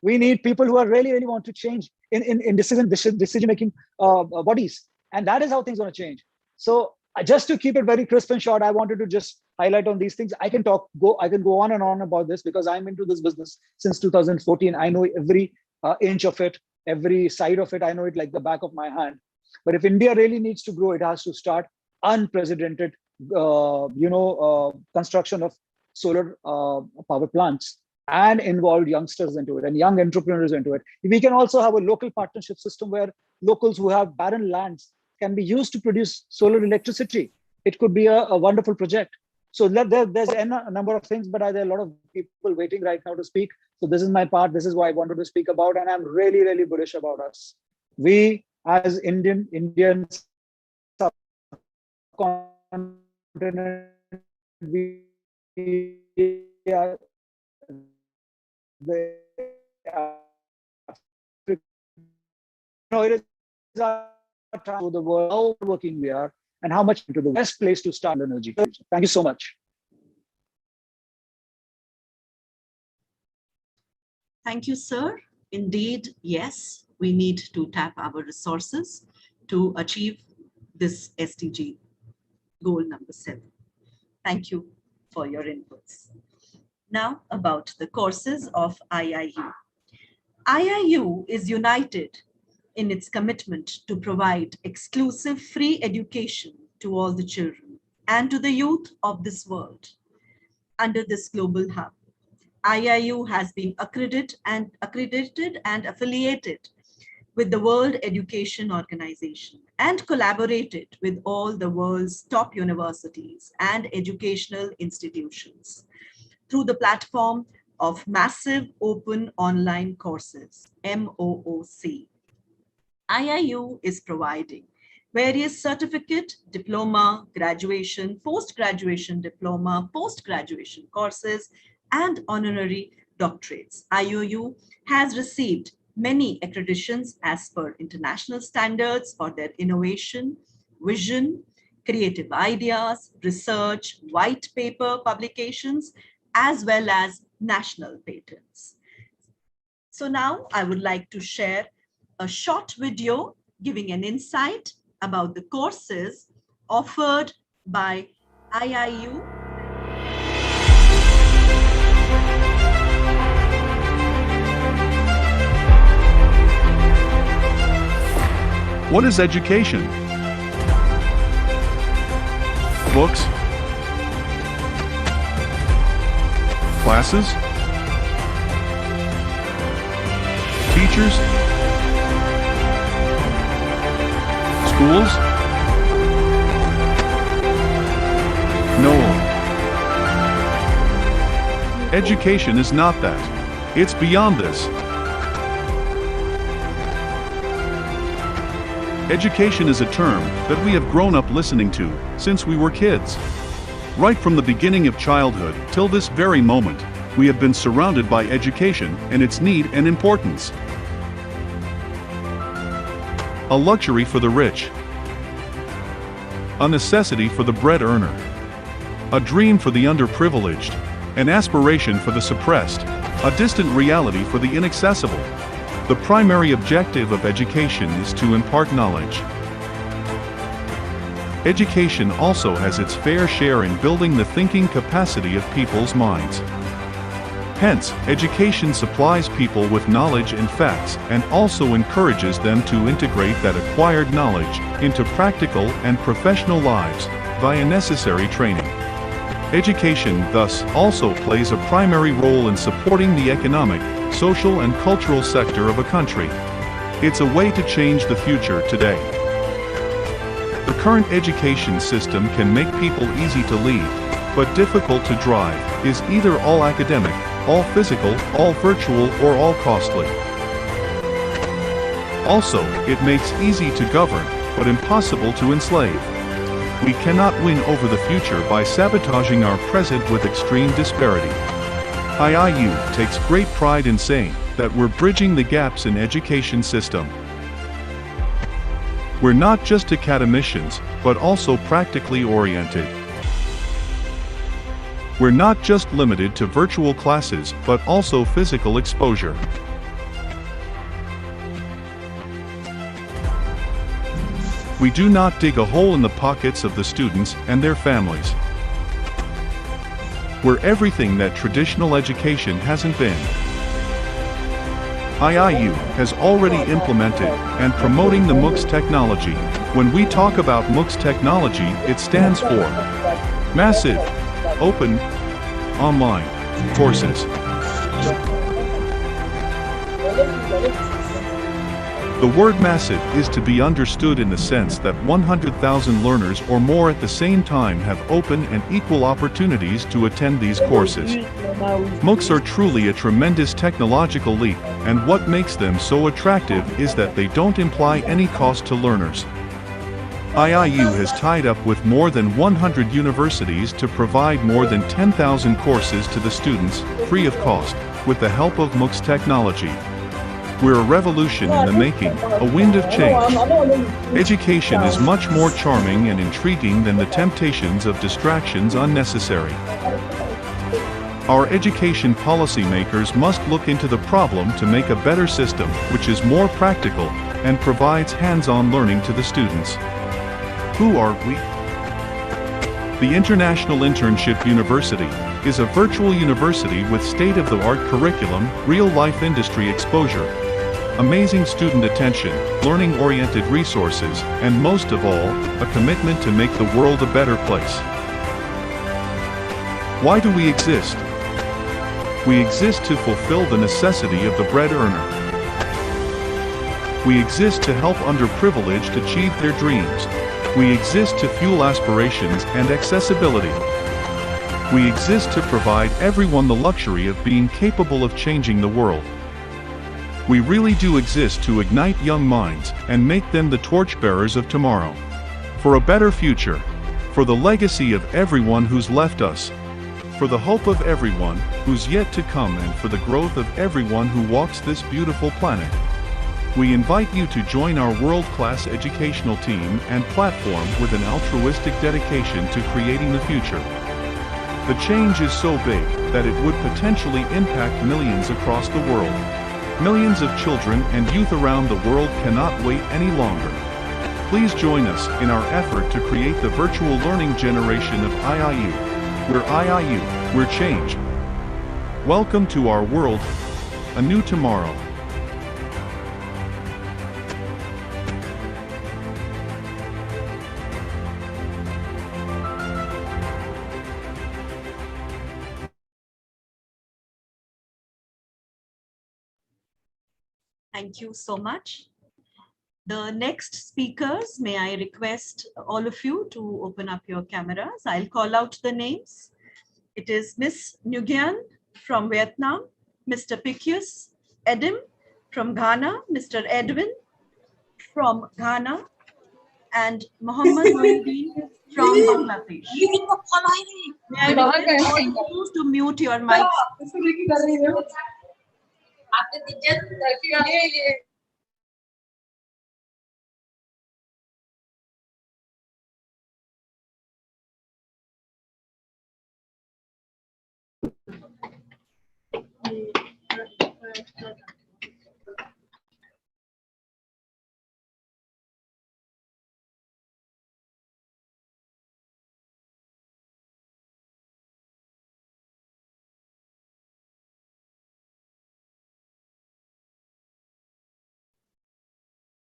We need people who are really want to change in decision-making bodies. And that is how things are going to change. So just to keep it very crisp and short, I wanted to just highlight on these things. I can go on and on about this because I'm into this business since 2014. I know every inch of it, every side of it. I know it like the back of my hand. But if India really needs to grow, it has to start unprecedented, construction of solar power plants and involve youngsters into it and young entrepreneurs into it. We can also have a local partnership system where locals who have barren lands can be used to produce solar electricity. It could be a wonderful project. So there's a number of things, but there are a lot of people waiting right now to speak. So this is my part. This is what I wanted to speak about. And I'm really bullish about us. We as Indian subcontinent, we are it is our time to the world, how working we are, and how much into the best place to start energy. Thank you so much. Thank you, sir. Indeed, yes, we need to tap our resources to achieve this SDG goal number 7. Thank you for your inputs. Now about the courses of IIU. IIU is united in its commitment to provide exclusive free education to all the children and to the youth of this world. Under this global hub, IIU has been accredited and affiliated with the World Education Organization and collaborated with all the world's top universities and educational institutions through the platform of Massive Open Online Courses, MOOC. IIU is providing various certificate, diploma, graduation, post-graduation diploma, post-graduation courses, and honorary doctorates. IIU has received many accreditations as per international standards for their innovation, vision, creative ideas, research, white paper publications, as well as national patents. So now I would like to share a short video giving an insight about the courses offered by IIU. What is education? Books, Classes? Teachers? Schools? No. Education is not that. It's beyond this. Education is a term that we have grown up listening to since we were kids. Right from the beginning of childhood till this very moment, we have been surrounded by education and its need and importance. A luxury for the rich. A necessity for the bread earner. A dream for the underprivileged. An aspiration for the suppressed. A distant reality for the inaccessible. The primary objective of education is to impart knowledge. Education also has its fair share in building the thinking capacity of people's minds. Hence, education supplies people with knowledge and facts and also encourages them to integrate that acquired knowledge into practical and professional lives via necessary training. Education, thus, also plays a primary role in supporting the economic, social and cultural sector of a country. It's a way to change the future today. The current education system can make people easy to lead, but difficult to drive, is either all academic, all physical, all virtual or all costly. Also, it makes easy to govern, but impossible to enslave. We cannot win over the future by sabotaging our present with extreme disparity. IIU takes great pride in saying that we're bridging the gaps in education system. We're not just academicians, but also practically oriented. We're not just limited to virtual classes, but also physical exposure. We do not dig a hole in the pockets of the students and their families. We're everything that traditional education hasn't been. IIU has already implemented and promoting the MOOCs technology. When we talk about MOOCs technology, it stands for Massive, Open, Online Courses. The word massive is to be understood in the sense that 100,000 learners or more at the same time have open and equal opportunities to attend these courses. MOOCs are truly a tremendous technological leap, and what makes them so attractive is that they don't imply any cost to learners. IIU has tied up with more than 100 universities to provide more than 10,000 courses to the students, free of cost, with the help of MOOCs technology. We're a revolution in the making, a wind of change. Education is much more charming and intriguing than the temptations of distractions unnecessary. Our education policymakers must look into the problem to make a better system, which is more practical, and provides hands-on learning to the students. Who are we? The International Internship University is a virtual university with state-of-the-art curriculum, real-life industry exposure, amazing student attention, learning-oriented resources, and most of all, a commitment to make the world a better place. Why do we exist? We exist to fulfill the necessity of the bread earner. We exist to help underprivileged achieve their dreams. We exist to fuel aspirations and accessibility. We exist to provide everyone the luxury of being capable of changing the world. We really do exist to ignite young minds and make them the torchbearers of tomorrow. For a better future. For the legacy of everyone who's left us. For the hope of everyone who's yet to come, and for the growth of everyone who walks this beautiful planet. We invite you to join our world-class educational team and platform with an altruistic dedication to creating the future. The change is so big that it would potentially impact millions across the world. Millions of children and youth around the world cannot wait any longer. Please join us in our effort to create the virtual learning generation of IIU. We're IIU, we're change. Welcome to our world, a new tomorrow. Thank you so much. The next speakers, may I request all of you to open up your cameras. I'll call out the names. It is Miss Nguyen from Vietnam, Mr. Picus Edim from Ghana, Mr. Edwin from Ghana, and Mohammed Mohideen from Bangladesh. May I request all of you to mute your mics?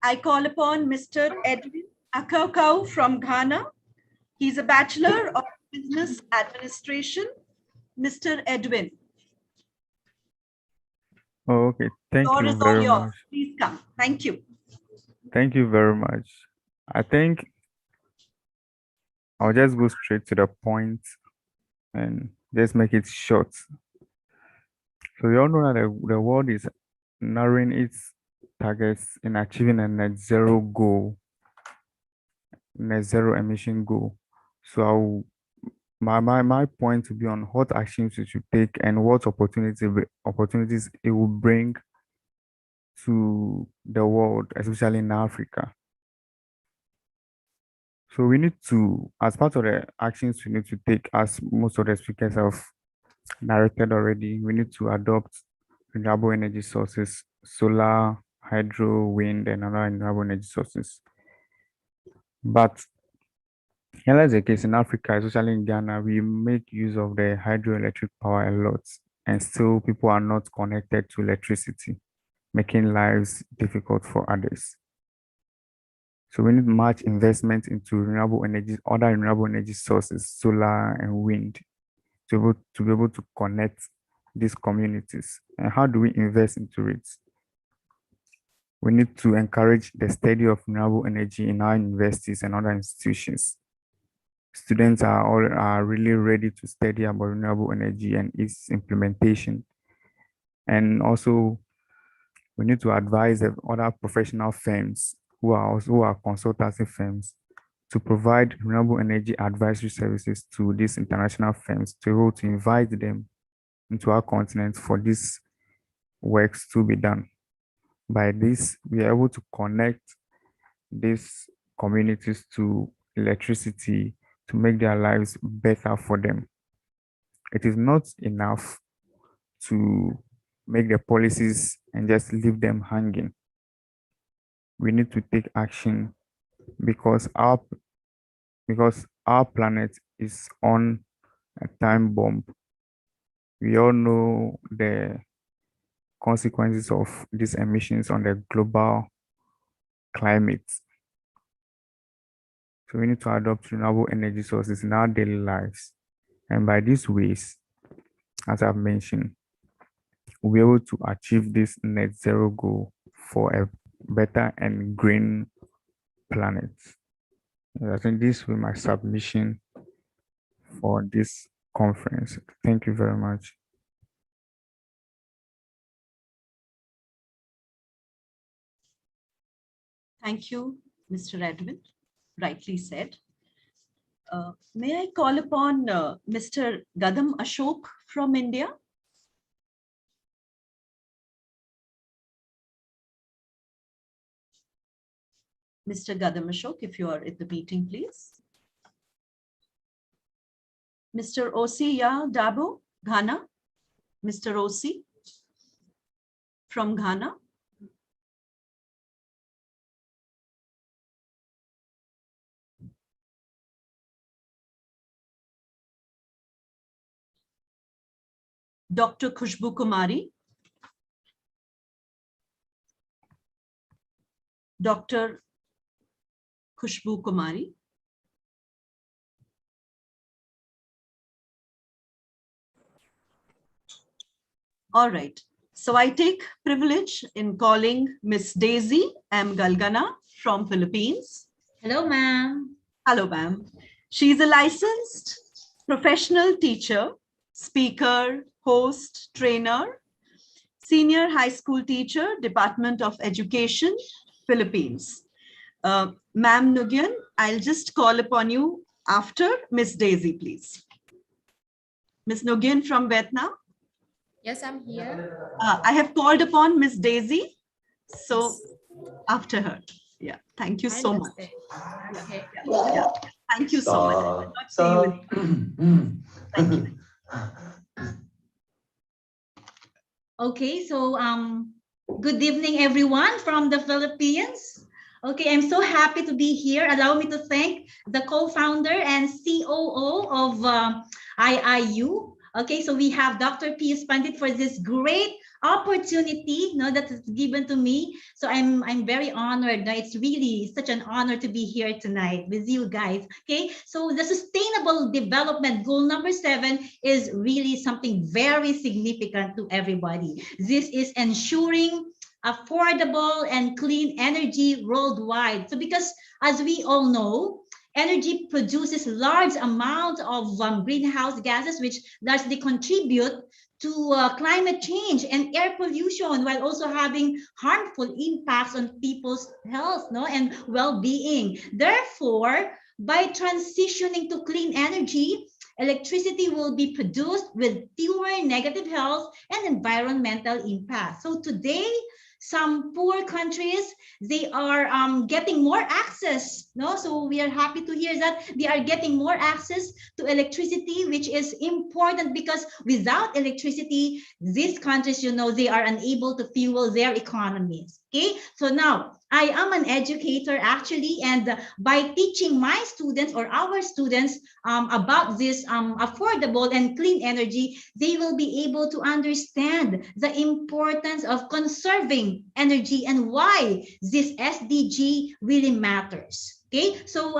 I call upon Mr. Edwin Akaukau from Ghana. He's a Bachelor of Business Administration. Mr. Edwin, Oh, okay. Thank floor you is all very yours. much. Please come. Thank you. Thank you very much. I think I'll just go straight to the point and just make it short. So we all know that the world is narrowing its targets in achieving a net zero goal, net zero emission goal. So my point will be on what actions we should take and what opportunities it will bring to the world, especially in Africa. So we need to, as part of the actions we need to take, as most of the speakers have narrated already, we need to adopt renewable energy sources, solar, hydro, wind, and other renewable energy sources. But here is the case in Africa, especially in Ghana, we make use of the hydroelectric power a lot, and still people are not connected to electricity, making lives difficult for others. So we need much investment into renewable energy, other renewable energy sources, solar and wind, to be able to connect these communities. And how do we invest into it? We need to encourage the study of renewable energy in our universities and other institutions. Students are really ready to study about renewable energy and its implementation. And also, we need to advise other professional firms who are consultancy firms to provide renewable energy advisory services to these international firms to be able to invite them into our continent for these works to be done. By this, we are able to connect these communities to electricity to make their lives better for them. It is not enough to make the policies and just leave them hanging. We need to take action because our planet is on a time bomb. We all know the consequences of these emissions on the global climate. So we need to adopt renewable energy sources in our daily lives. And by these ways, as I've mentioned, we'll be able to achieve this net zero goal for a better and green planet. And I think this will be my submission for this conference. Thank you very much. Thank you, Mr. Edwin. Rightly said. May I call upon Mr. Gadam Ashok from India? Mr. Gadam Ashok, if you are at the meeting, please. Mr. Osiya Dabo, Ghana. Mr. Osi from Ghana. Dr. Khushbu Kumari. Dr. Khushbu Kumari. All right. So I take privilege in calling Miss Daisy M. Galgana from Philippines. Hello, ma'am. Hello, ma'am. She is a licensed professional teacher, speaker, host, trainer, senior high school teacher, Department of Education, Philippines. Ma'am Nguyen, I'll just call upon you after Miss Daisy, please. Miss Nguyen from Vietnam. Yes, I'm here. I have called upon Miss Daisy, so after her. Yeah, thank you so much. Okay. Yeah. Thank you so much. I will not see you in- Thank you. Okay, so good evening, everyone from the Philippines. Okay, I'm so happy to be here. Allow me to thank the co-founder and COO of IIU. Okay, so we have Dr. P. Pandit for this great opportunity, that is given to me. So I'm very honored. It's really such an honor to be here tonight with you guys. Okay, so the Sustainable Development Goal number 7 is really something very significant to everybody. This is ensuring affordable and clean energy worldwide. So because as we all know, energy produces large amount of greenhouse gases, which largely contribute to climate change and air pollution, while also having harmful impacts on people's health, and well-being. Therefore, by transitioning to clean energy, electricity will be produced with fewer negative health and environmental impacts. So today, some poor countries, they are getting more access. So we are happy to hear that they are getting more access to electricity, which is important because without electricity, these countries, they are unable to fuel their economies. Okay, so now I am an educator actually, and by teaching my students or our students about this affordable and clean energy, they will be able to understand the importance of conserving energy and why this SDG really matters. Okay, so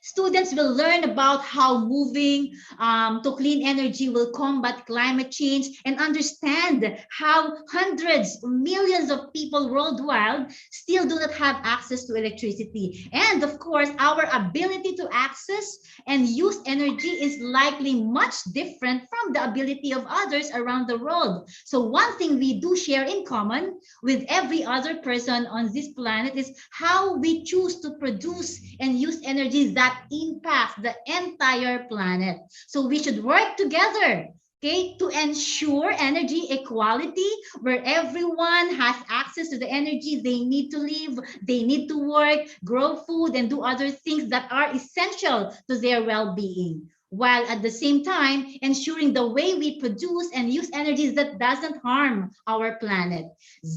students will learn about how moving to clean energy will combat climate change and understand how hundreds, millions of people worldwide still do not have access to electricity. And of course, our ability to access and use energy is likely much different from the ability of others around the world. So one thing we do share in common with every other person on this planet is how we choose to produce and use energy that impacts the entire planet. So we should work together, okay, to ensure energy equality, where everyone has access to the energy they need to live, they need to work, grow food, and do other things that are essential to their well-being, while at the same time ensuring the way we produce and use energy that doesn't harm our planet.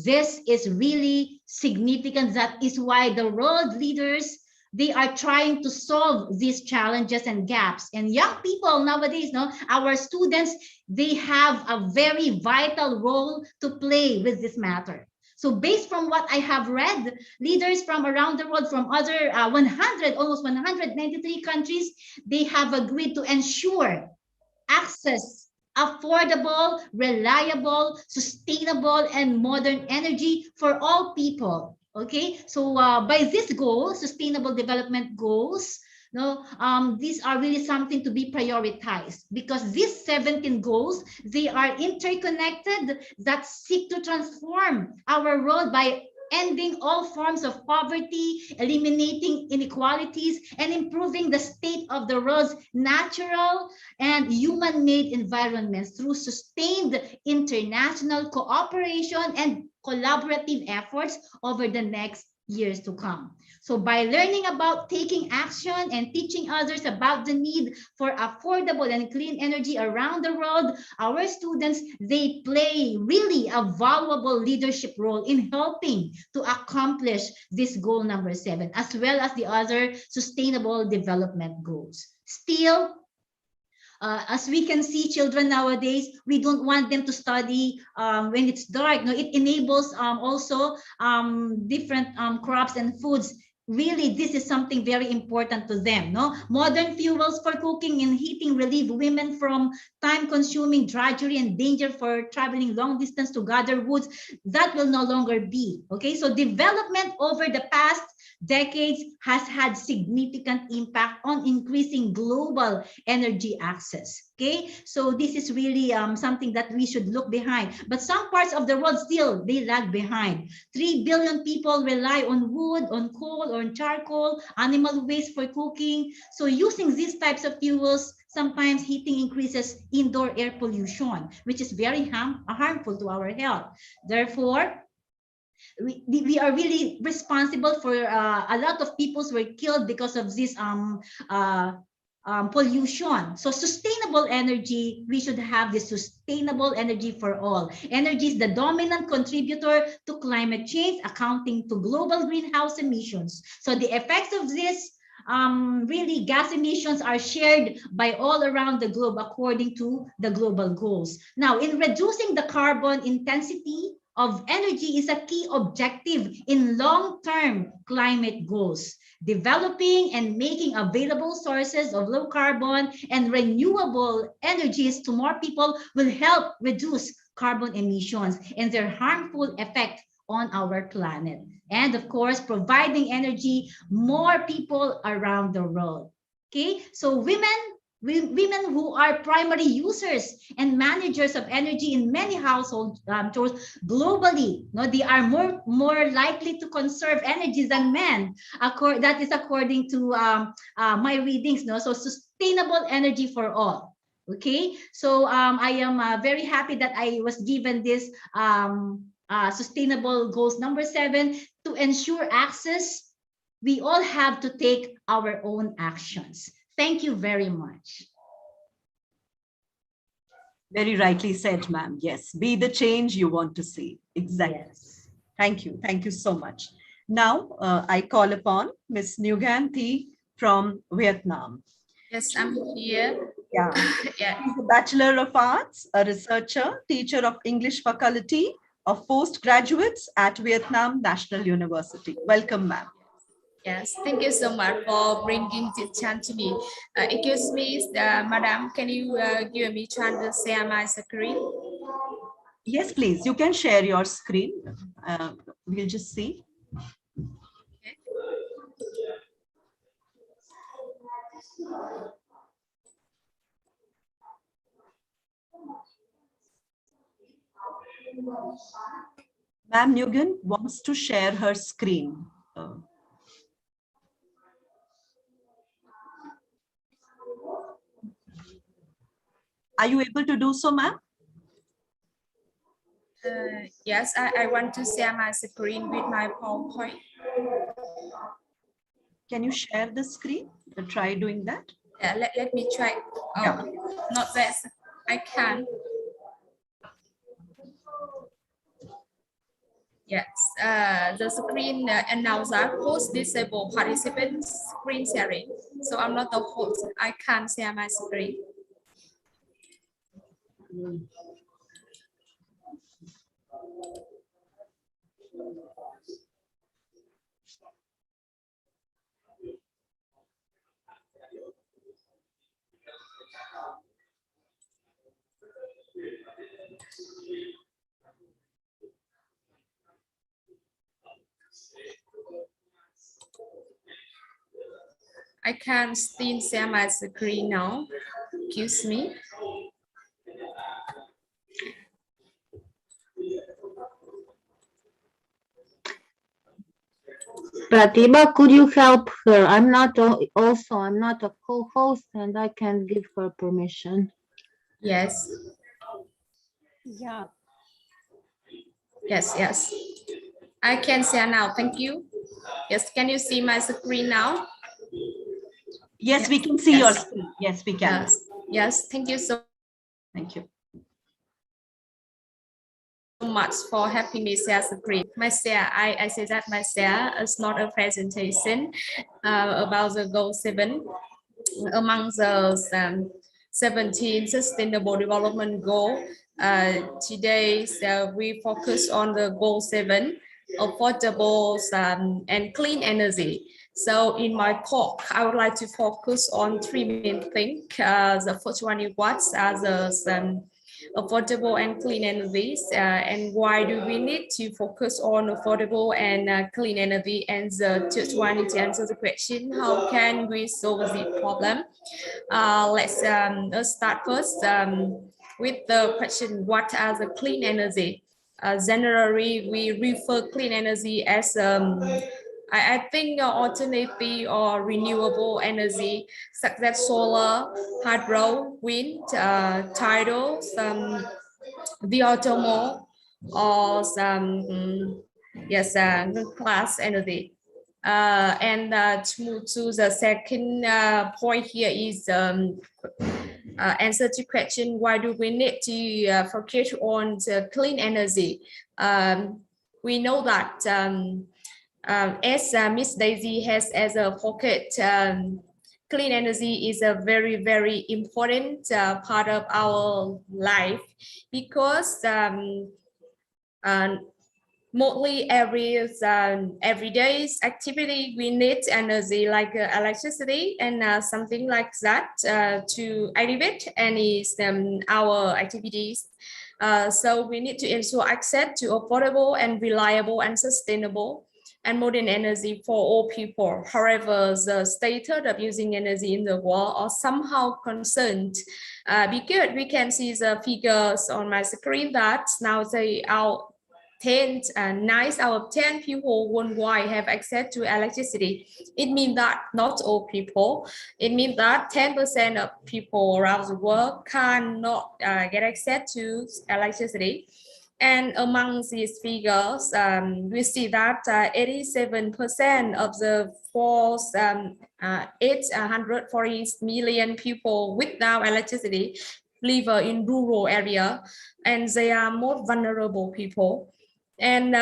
This is really significant. That is why the world leaders, they are trying to solve these challenges and gaps. And young people nowadays, our students, they have a very vital role to play with this matter. So based from what I have read, leaders from around the world, from other almost 193 countries, they have agreed to ensure access, affordable, reliable, sustainable, and modern energy for all people. Okay, so by this goal, sustainable development goals, these are really something to be prioritized, because these 17 goals, they are interconnected, that seek to transform our world by ending all forms of poverty, eliminating inequalities, and improving the state of the world's natural and human-made environments through sustained international cooperation and collaborative efforts over the next years to come. So by learning about taking action and teaching others about the need for affordable and clean energy around the world, our students, they play really a valuable leadership role in helping to accomplish this goal number 7, as well as the other sustainable development goals. Still, as we can see, children nowadays, we don't want them to study when it's dark. It enables also different crops and foods really this is something very important to them. No, modern fuels for cooking and heating relieve women from time-consuming drudgery and danger for traveling long distance to gather woods. That will no longer be. Okay, so development over the past decades has had significant impact on increasing global energy access. Okay, so this is really something that we should look behind. But some parts of the world still they lag behind. 3 billion people rely on wood, on coal, or on charcoal, animal waste for cooking. So using these types of fuels, sometimes heating increases indoor air pollution, which is very harmful to our health. Therefore, we are really responsible for a lot of people were killed because of this pollution. So sustainable energy, we should have this sustainable energy for all. Energy is the dominant contributor to climate change, accounting to global greenhouse emissions. So the effects of this really gas emissions are shared by all around the globe according to the global goals. Now, in reducing the carbon intensity of energy is a key objective in long-term climate goals. Developing and making available sources of low carbon and renewable energies to more people will help reduce carbon emissions and their harmful effect on our planet. And of course, providing energy more people around the world. Okay, so women who are primary users and managers of energy in many household chores globally, no, they are more likely to conserve energy than men. That is according to my readings. No, so sustainable energy for all. Okay, so I am very happy that I was given this sustainable goals number 7 to ensure access. We all have to take our own actions. Thank you very much. Very rightly said, ma'am. Yes, be the change you want to see. Exactly. Yes. Thank you. Thank you so much. Now, I call upon Miss Nguyen Thi from Vietnam. Yes, I'm here. Yeah. Yeah. She's a Bachelor of Arts, a researcher, teacher of English faculty of postgraduates at Vietnam National University. Welcome, ma'am. Yes, thank you so much for bringing this chance to me. Excuse me, Madam, can you give me chance to share my screen? Yes, please. You can share your screen. We'll just see. Okay. Ma'am Nguyen wants to share her screen. Are you able to do so, ma'am? Yes, I want to share my screen with my PowerPoint. Can you share the screen? Try doing that. Yeah, let me try. Oh, Yeah. not that I can. Yes, the screen announcer host disabled participants screen sharing. So I'm not the host. I can't share my screen. I can still share my screen now. Excuse me. Pratibha, could you help her? I'm not a co-host and I can't give her permission. Yes. Yeah. Yes. I can share now. Thank you. Yes, can you see my screen now? Yes, we can see your screen. Yes, we can. Yes, thank you so much for having me share screen. My share, I say that my share is not a presentation about the goal 7 among the 17 sustainable development goal. Today we focus on the goal 7, affordable and clean energy. So in my talk, I would like to focus on three main things. The first one is what are the affordable and clean energies, and why do we need to focus on affordable and clean energy? And the third one is to answer the question, how can we solve the problem? Let's start first with the question, what are the clean energy? Generally, we refer clean energy as I think alternative or renewable energy such as solar, hydro, wind, tidal, geothermal, or some yes, class energy. To move to the second point here is answer to question, why do we need to focus on the clean energy? We know that as Miss Daisy has as a pocket, clean energy is a very, very important part of our life, because mostly every day's activity we need energy like electricity and something like that to elevate any our activities. So we need to ensure access to affordable and reliable and sustainable and modern energy for all people. However, the status of using energy in the world are somehow concerned, because we can see the figures on my screen that now they are 9 out of 10 people worldwide have access to electricity. It means that not all people, it means that 10% of people around the world cannot get access to electricity. And among these figures, we see that 87% of the 840 million people without electricity live in rural area, and they are more vulnerable people. And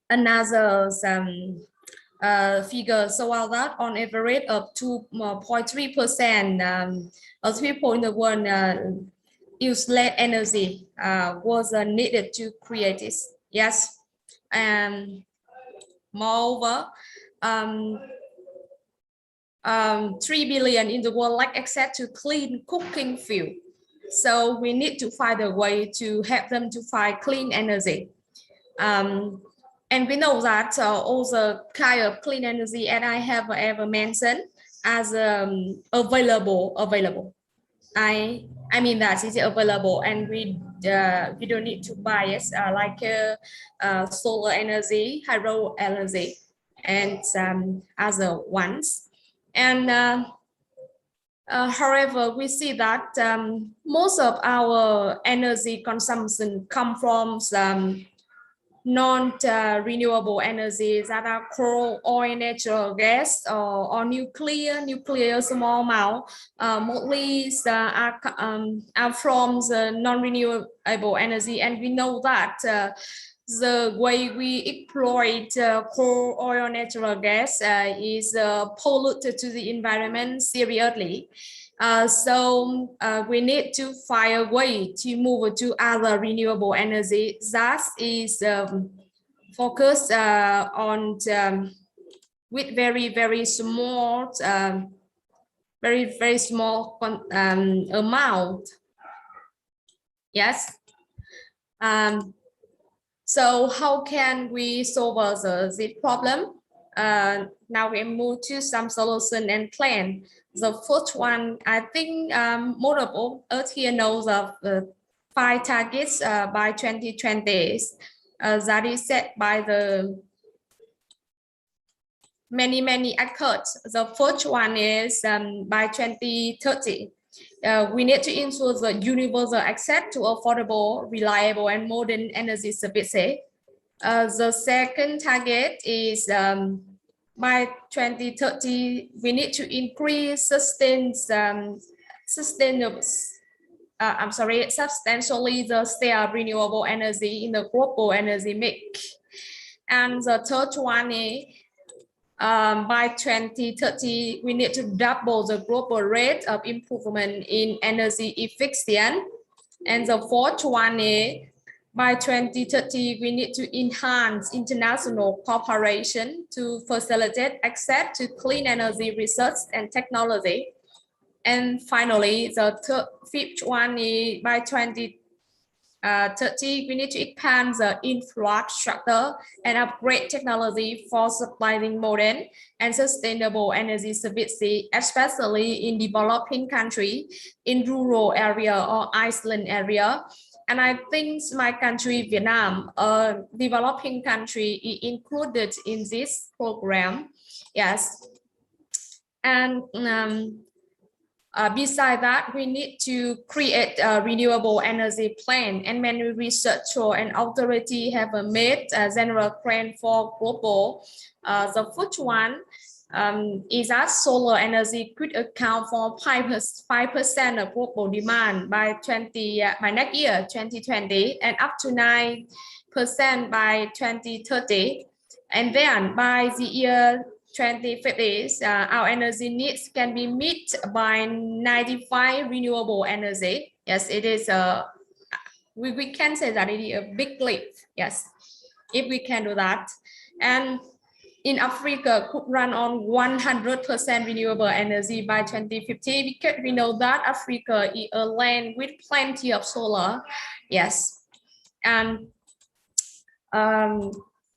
another figure show that on average of 2.3% of people in the world use less energy was needed to create this. Yes, and moreover, 3 billion in the world lack access to clean cooking fuel. So we need to find a way to help them to find clean energy. And we know that all the kind of clean energy, and I have ever mentioned as available. I mean that is available, and we don't need to buy it like solar energy, hydro energy, and some other ones. And however, we see that most of our energy consumption come from some non-renewable energies that are coal, oil, natural gas, or nuclear small amount. Mostly are from the non-renewable energy, and we know that the way we exploit coal, oil, natural gas is polluted to the environment seriously. So we need to find a way to move to other renewable energy that is focused on with very small, very small amount. Yes. So how can we solve this problem? Now we move to some solution and plan. The first one, I think most of us here knows of 5 targets by 2020 that is set by the many actors. The first one is by 2030. We need to ensure the universal access to affordable, reliable, and modern energy services. The second target is by 2030, we need to increase substantially the share of renewable energy in the global energy mix. And the third one is by 2030, we need to double the global rate of improvement in energy efficiency. And the fourth one is By 2030, we need to enhance international cooperation to facilitate access to clean energy research and technology. And finally, the fifth one is by 2030, we need to expand the infrastructure and upgrade technology for supplying modern and sustainable energy services, especially in developing countries, in rural area or island area. And I think my country, Vietnam, a developing country, is included in this program. Yes. And besides that, we need to create a renewable energy plan, and many researchers and authorities have made a general plan for global. The first one is that solar energy could account for 5% of global demand by next year, 2020, and up to 9% by 2030. And then by the year 2050, our energy needs can be met by 95 renewable energy. Yes, it is we can say that it is a big leap. Yes, if we can do that. And in Africa could run on 100% renewable energy by 2050, because we know that Africa is a land with plenty of solar. Yes, and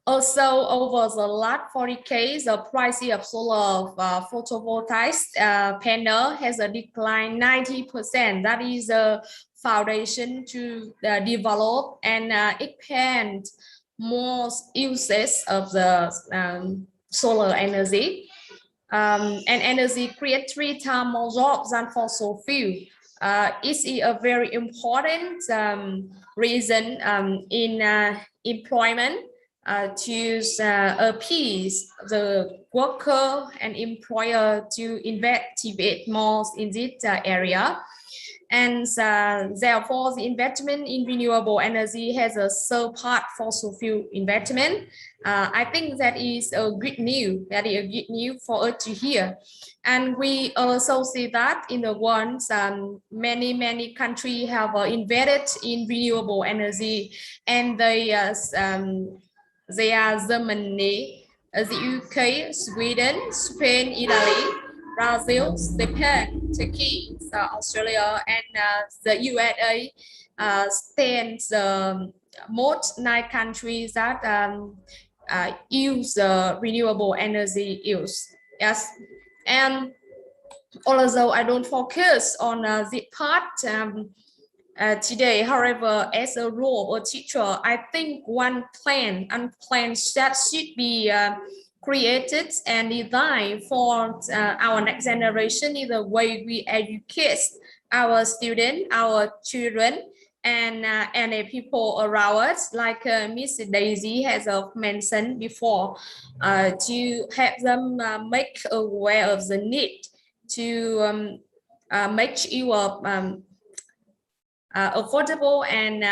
also, over the last 40 years, the price of solar photovoltaic panel has a decline 90%. That is a foundation to develop and expand more uses of the solar energy. And energy creates 3 times more jobs than fossil fuel. It's a very important reason in employment. To appease the worker and employer to investigate more in this area. And therefore, the investment in renewable energy has a surpassed fossil fuel investment. I think that is a good news. That is a good news for us to hear. And we also see that in the world, many countries have invested in renewable energy, and they are Germany, the UK, Sweden, Spain, Italy, Brazil, Japan, Turkey, Australia, and the USA stands most 9 countries that use renewable energy use. Yes, and although I don't focus on this part today, however, as a role of a teacher, I think one plan that should be created and designed for our next generation is the way we educate our students, our children, and the people around us, like Miss Daisy has mentioned before, to help them make aware of the need to make sure affordable and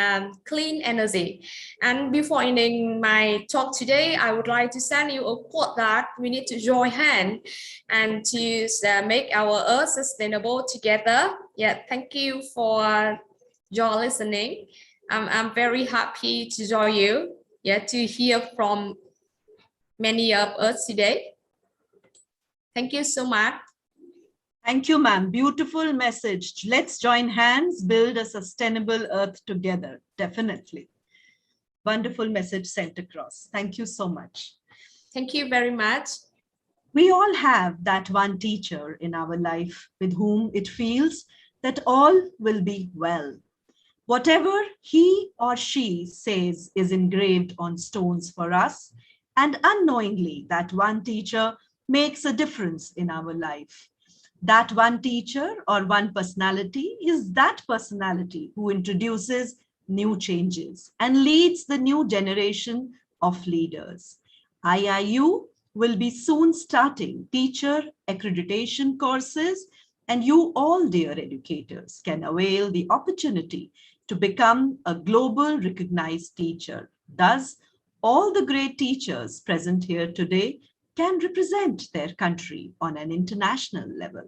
clean energy. And before ending my talk today, I would like to send you a quote that we need to join hands and to make our earth sustainable together. Yeah, thank you for your listening. I'm very happy to join you. Yeah, to hear from many of us today. Thank you so much. Thank you, ma'am. Beautiful message. Let's join hands, build a sustainable earth together. Definitely. Wonderful message sent across. Thank you so much. Thank you very much. We all have that one teacher in our life with whom it feels that all will be well. Whatever he or she says is engraved on stones for us, and unknowingly that one teacher makes a difference in our life. That one teacher or one personality is that personality who introduces new changes and leads the new generation of leaders. IIU will be soon starting teacher accreditation courses, and you all, dear educators, can avail the opportunity to become a global recognized teacher. Thus, all the great teachers present here today can represent their country on an international level.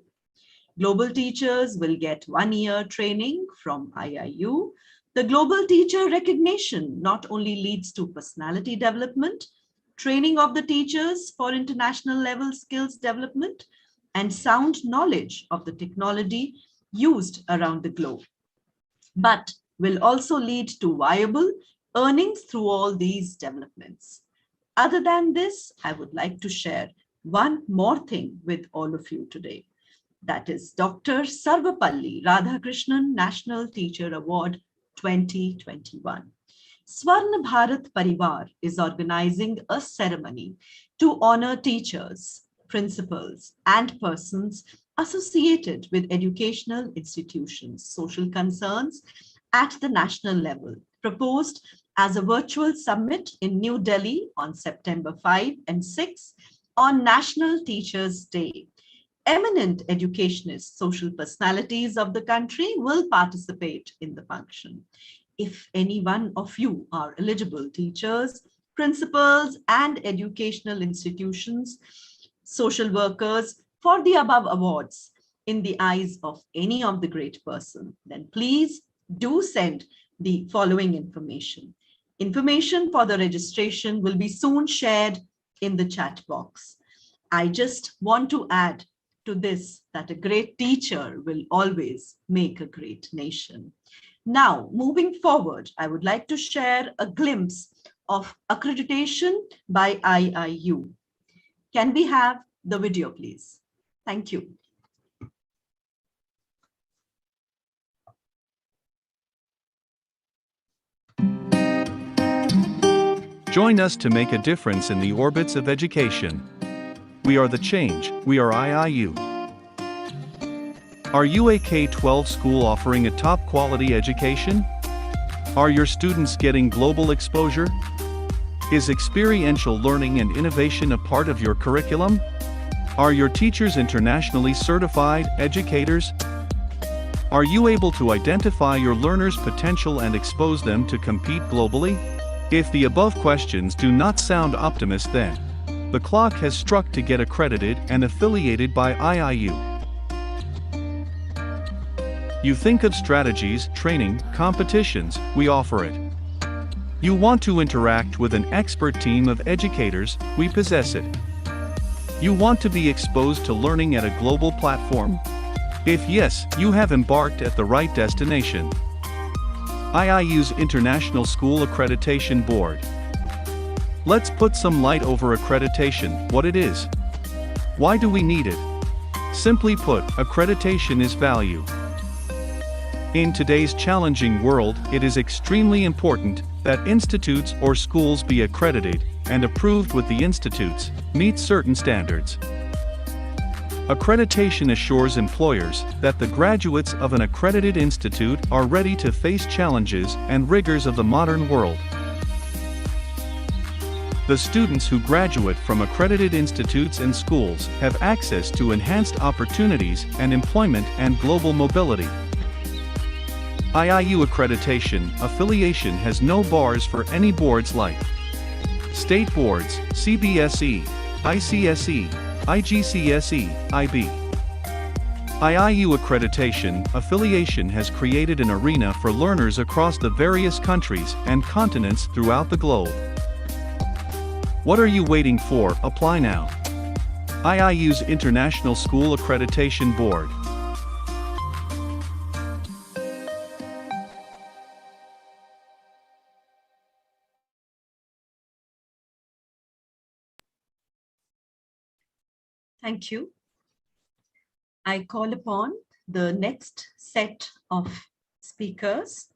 Global teachers will get 1-year training from IIU. The global teacher recognition not only leads to personality development, training of the teachers for international level skills development, and sound knowledge of the technology used around the globe, but will also lead to viable earnings through all these developments. Other than this, I would like to share one more thing with all of you today. That is Dr. Sarvapalli Radhakrishnan National Teacher Award 2021. Swarna Bharat Parivar is organizing a ceremony to honor teachers, principals, and persons associated with educational institutions, social concerns at the national level, proposed as a virtual summit in New Delhi on September 5 and 6 on National Teachers' Day. Eminent educationists, social personalities of the country will participate in the function. If any one of you are eligible teachers, principals, and educational institutions, social workers for the above awards in the eyes of any of the great person, then please do send the following information. Information for the registration will be soon shared in the chat box. I just want to add to this that a great teacher will always make a great nation. Now, moving forward, I would like to share a glimpse of accreditation by IIU. Can we have the video, please? Thank you. Join us to make a difference in the orbits of education. We are the change. We are IIU. Are you a K-12 school offering a top quality education? Are your students getting global exposure? Is experiential learning and innovation a part of your curriculum? Are your teachers internationally certified educators? Are you able to identify your learners' potential and expose them to compete globally? If the above questions do not sound optimist, then the clock has struck to get accredited and affiliated by IIU. You think of strategies, training, competitions, we offer it. You want to interact with an expert team of educators, we possess it. You want to be exposed to learning at a global platform? If yes, you have embarked at the right destination. IIU's International School Accreditation Board. Let's put some light over accreditation, what it is. Why do we need it? Simply put, accreditation is value. In today's challenging world, it is extremely important that institutes or schools be accredited and approved with the institutes, meet certain standards. Accreditation assures employers that the graduates of an accredited institute are ready to face challenges and rigors of the modern world. The students who graduate from accredited institutes and schools have access to enhanced opportunities and employment and global mobility. IIU accreditation affiliation has no bars for any boards like state boards, CBSE, ICSE, IGCSE, IB. IIU accreditation affiliation has created an arena for learners across the various countries and continents throughout the globe. What are you waiting for? Apply now. IIU's International School Accreditation Board. Thank you. I call upon the next set of speakers.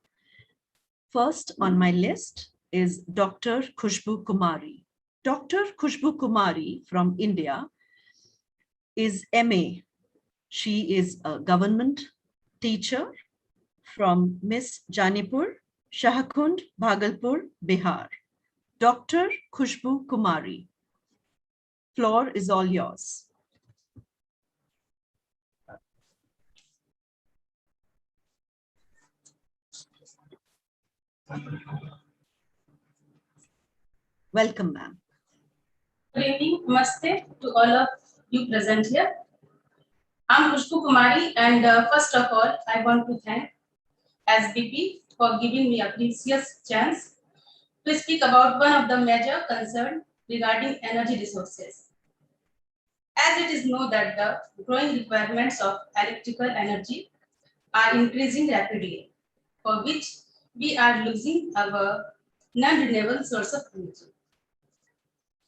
First on my list is Dr. Khushbu Kumari. Dr. Khushbu Kumari from India is MA. She is a government teacher from Miss Janipur, Shahakund, Bhagalpur, Bihar. Dr. Khushbu Kumari, floor is all yours. Welcome, ma'am. Good evening, namaste to all of you present here. I'm Khushbu Kumari, and first of all, I want to thank SBP, for giving me a precious chance to speak about one of the major concerns regarding energy resources. As it is known that the growing requirements of electrical energy are increasing rapidly, for which we are losing our non-renewable source of energy.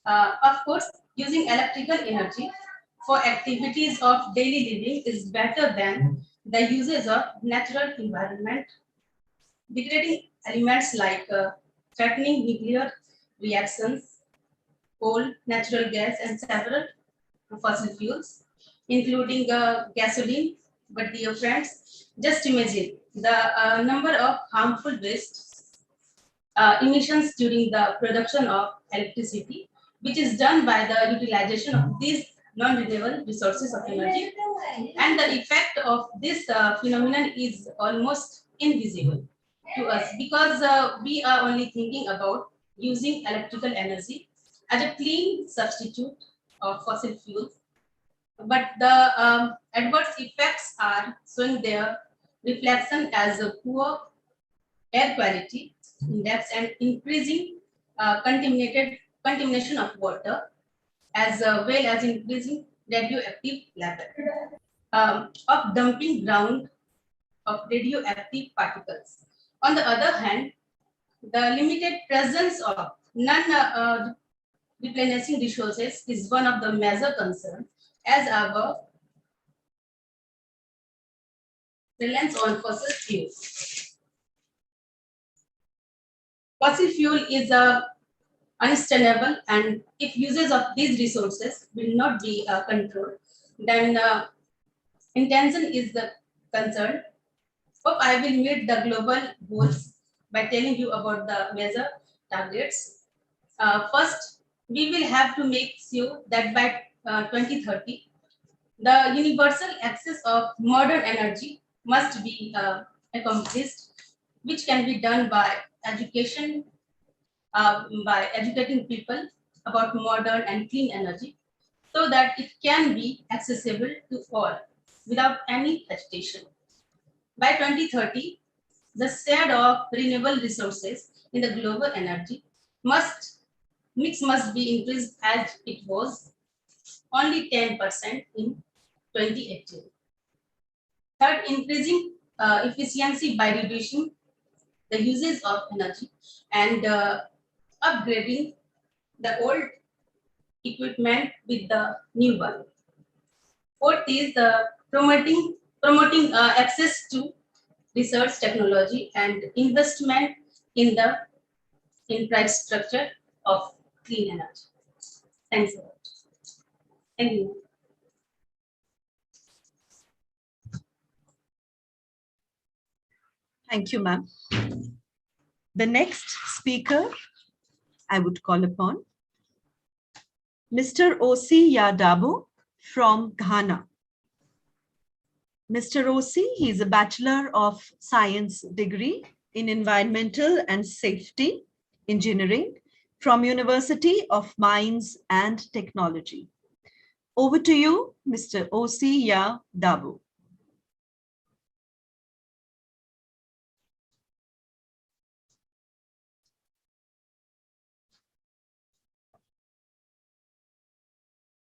Of course, using electrical energy for activities of daily living is better than the uses of natural environment, degrading elements like threatening nuclear reactions, coal, natural gas, and several fossil fuels, including gasoline. But dear friends, just imagine the number of harmful waste emissions during the production of electricity, which is done by the utilization of these non-renewable resources of energy. And the effect of this phenomenon is almost invisible to us because we are only thinking about using electrical energy as a clean substitute of fossil fuels. But the adverse effects are showing their reflection as a poor air quality index and increasing contamination of water, as well as increasing radioactive level of dumping ground of radioactive particles. On the other hand, the limited presence of non-replenishing resources is one of the major concerns, as our reliance on fossil fuels. Fossil fuel is unsustainable, and if uses of these resources will not be controlled, then intention is the concern. Hope I will meet the global goals by telling you about the major targets. First, we will have to make sure that by 2030, the universal access of modern energy must be accomplished, which can be done by education, by educating people about modern and clean energy, so that it can be accessible to all without any hesitation. By 2030, the share of renewable resources in the global energy mix must be increased, as it was only 10% in 2018. Third, increasing efficiency by reducing the uses of energy and upgrading the old equipment with the new one. Fourth is promoting access to research, technology, and investment in the infrastructure of clean energy. Thanks a lot. Thank you. Thank you, ma'am. The next speaker I would call upon Mr. Osi Yadabu from Ghana. Mr. Osi, he is a Bachelor of Science degree in Environmental and Safety Engineering from University of Mines and Technology. Over to you, Mr. Osi Yadabu.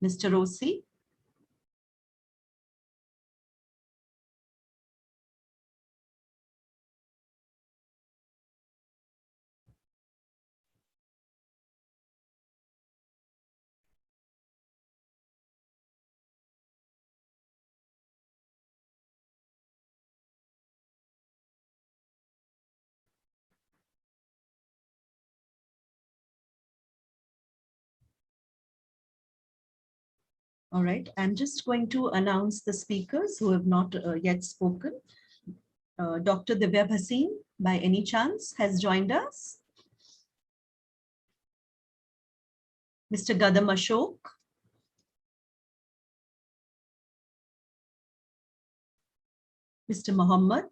Mr. Osi. All right, I'm just going to announce the speakers who have not yet spoken. Dr. Divya Bhasin, by any chance, has joined us. Mr. Gadam Ashok. Mr. Muhammad.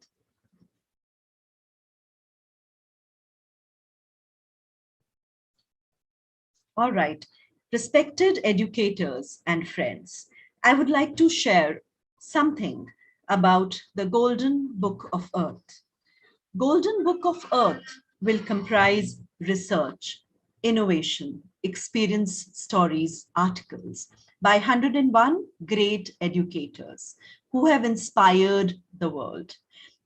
All right. Respected educators and friends, I would like to share something about the Golden Book of Earth. Golden Book of Earth will comprise research, innovation, experience stories, articles by 101 great educators who have inspired the world.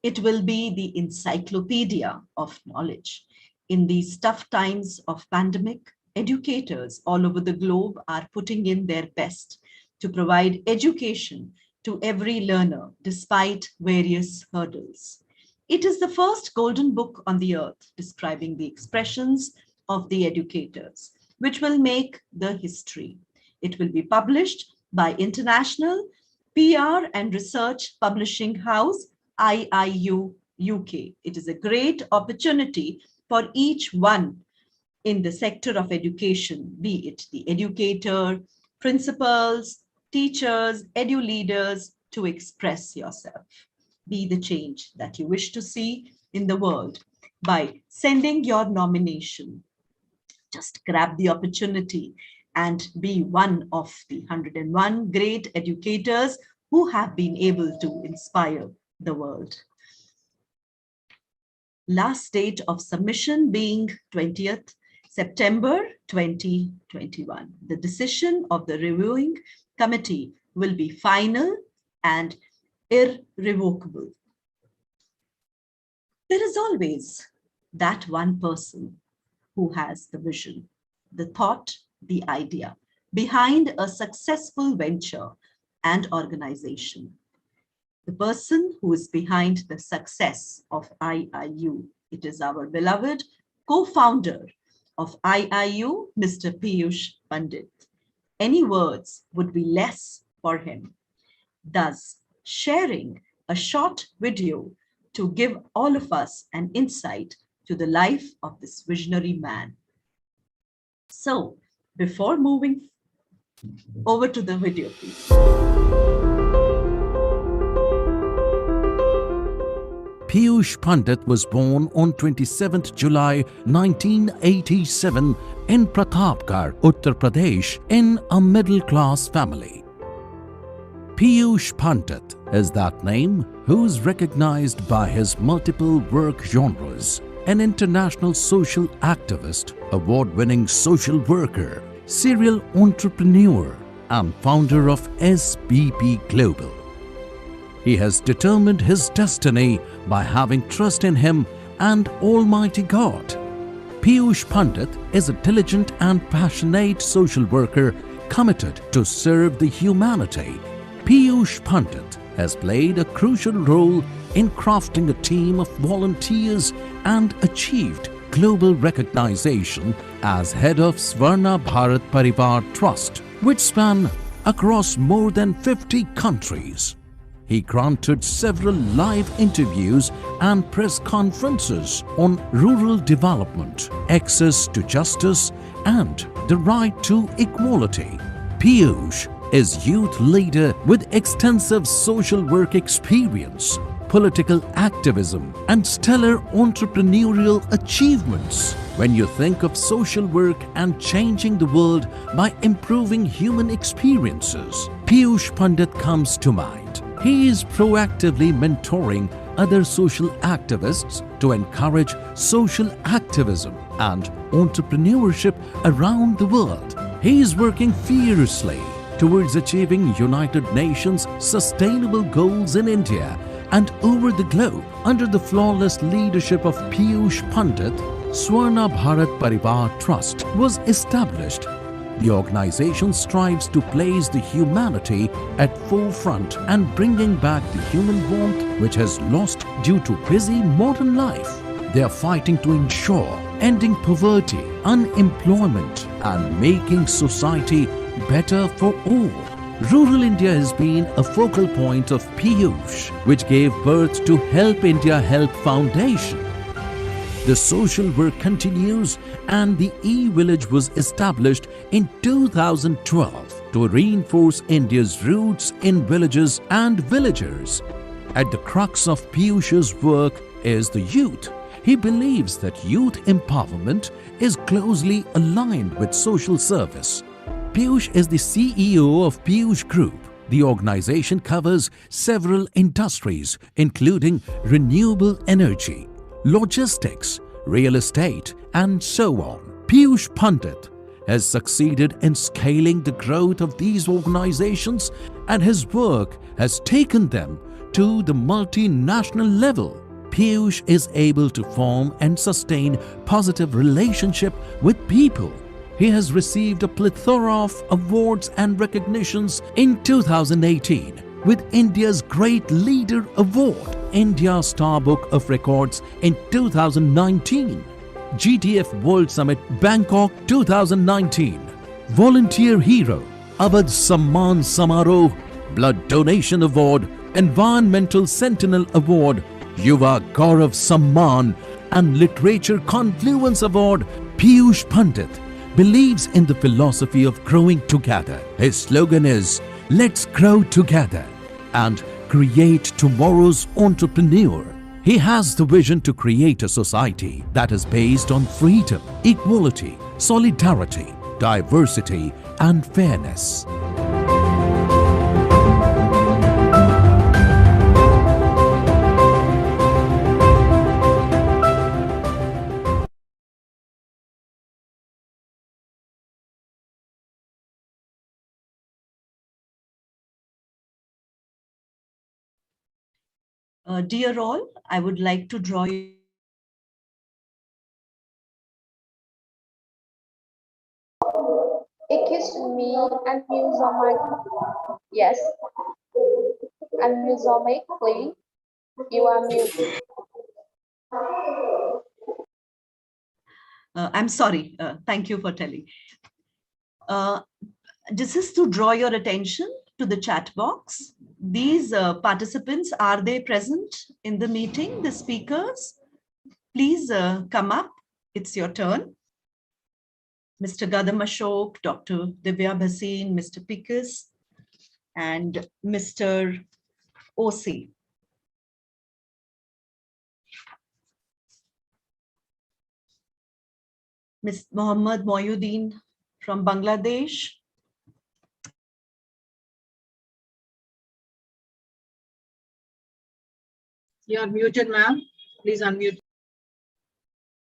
It will be the encyclopedia of knowledge. In these tough times of pandemic, educators all over the globe are putting in their best to provide education to every learner despite various hurdles. It is the first golden book on the earth describing the expressions of the educators, which will make the history. It will be published by International PR and Research Publishing House, IIU UK. It is a great opportunity for each one in the sector of education, be it the educator, principals, teachers, edu leaders, to express yourself. Be the change that you wish to see in the world by sending your nomination. Just grab the opportunity and be one of the 101 great educators who have been able to inspire the world. Last date of submission being 20th September 2021. The decision of the reviewing committee will be final and irrevocable. There is always that one person who has the vision, the thought, the idea behind a successful venture and organization. The person who is behind the success of IIU. It is our beloved co-founder of IIU, Mr. Piyush Pandit. Any words would be less for him. Thus, sharing a short video to give all of us an insight to the life of this visionary man. So, before moving over to the video, please. Piyush Pandit was born on 27th July 1987 in Pratapgarh, Uttar Pradesh, in a middle-class family. Piyush Pandit is that name who is recognized by his multiple work genres: an international social activist, award-winning social worker, serial entrepreneur, and founder of SBP Global. He has determined his destiny by having trust in him and Almighty God. Piyush Pandit is a diligent and passionate social worker committed to serve the humanity. Piyush Pandit has played a crucial role in crafting a team of volunteers and achieved global recognition as head of Swarna Bharat Parivar Trust, which span across more than 50 countries. He granted several live interviews and press conferences on rural development, access to justice, and the right to equality. Piyush is youth leader with extensive social work experience, political activism, and stellar entrepreneurial achievements. When you think of social work and changing the world by improving human experiences, Piyush Pandit comes to mind. He is proactively mentoring other social activists to encourage social activism and entrepreneurship around the world. He is working fiercely towards achieving United Nations sustainable goals in India and over the globe. Under the flawless leadership of Piyush Pandit, Swarna Bharat Parivar Trust was established. The organization strives to place the humanity at forefront and bringing back the human warmth which has lost due to busy modern life. They are fighting to ensure ending poverty, unemployment, and making society better for all. Rural India has been a focal point of Piyush, which gave birth to Help India Help Foundation. The social work continues and the e-village was established in 2012 to reinforce India's roots in villages and villagers. At the crux of Piyush's work is the youth. He believes that youth empowerment is closely aligned with social service. Piyush is the CEO of Piyush Group. The organization covers several industries including renewable energy, logistics, real estate, and so on. Piyush Pandit has succeeded in scaling the growth of these organizations, and his work has taken them to the multinational level. Piyush is able to form and sustain positive relationship with people. He has received a plethora of awards and recognitions in 2018 with India's Great Leader Award, India Star Book of Records in 2019, GTF World Summit Bangkok 2019, Volunteer Hero, Awadh Samman Samaroh, Blood Donation Award, Environmental Sentinel Award, Yuva Gaurav Samman, and Literature Confluence Award. Piyush Pandit believes in the philosophy of growing together. His slogan is, "Let's grow together and create tomorrow's entrepreneur." He has the vision to create a society that is based on freedom, equality, solidarity, diversity, and fairness. Dear all, I would like to draw you. Excuse me, unmute your mic. Yes, unmute your mic, please. You are mute. I'm sorry. Thank you for telling. This is to draw your attention to the chat box. These participants, are they present in the meeting, the speakers? Please come up. It's your turn. Mr. Gadam Ashok, Dr. Divya Bhasin, Mr. Pikus, and Mr. OC. Ms. Mohammad Moyuddin from Bangladesh. You are muted, ma'am. Please unmute.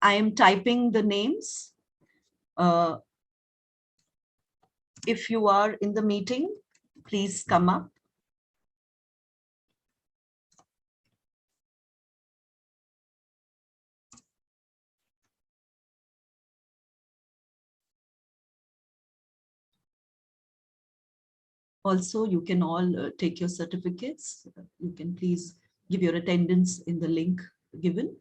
I am typing the names. If you are in the meeting, please come up. Also, you can all take your certificates. You can please give your attendance in the link given.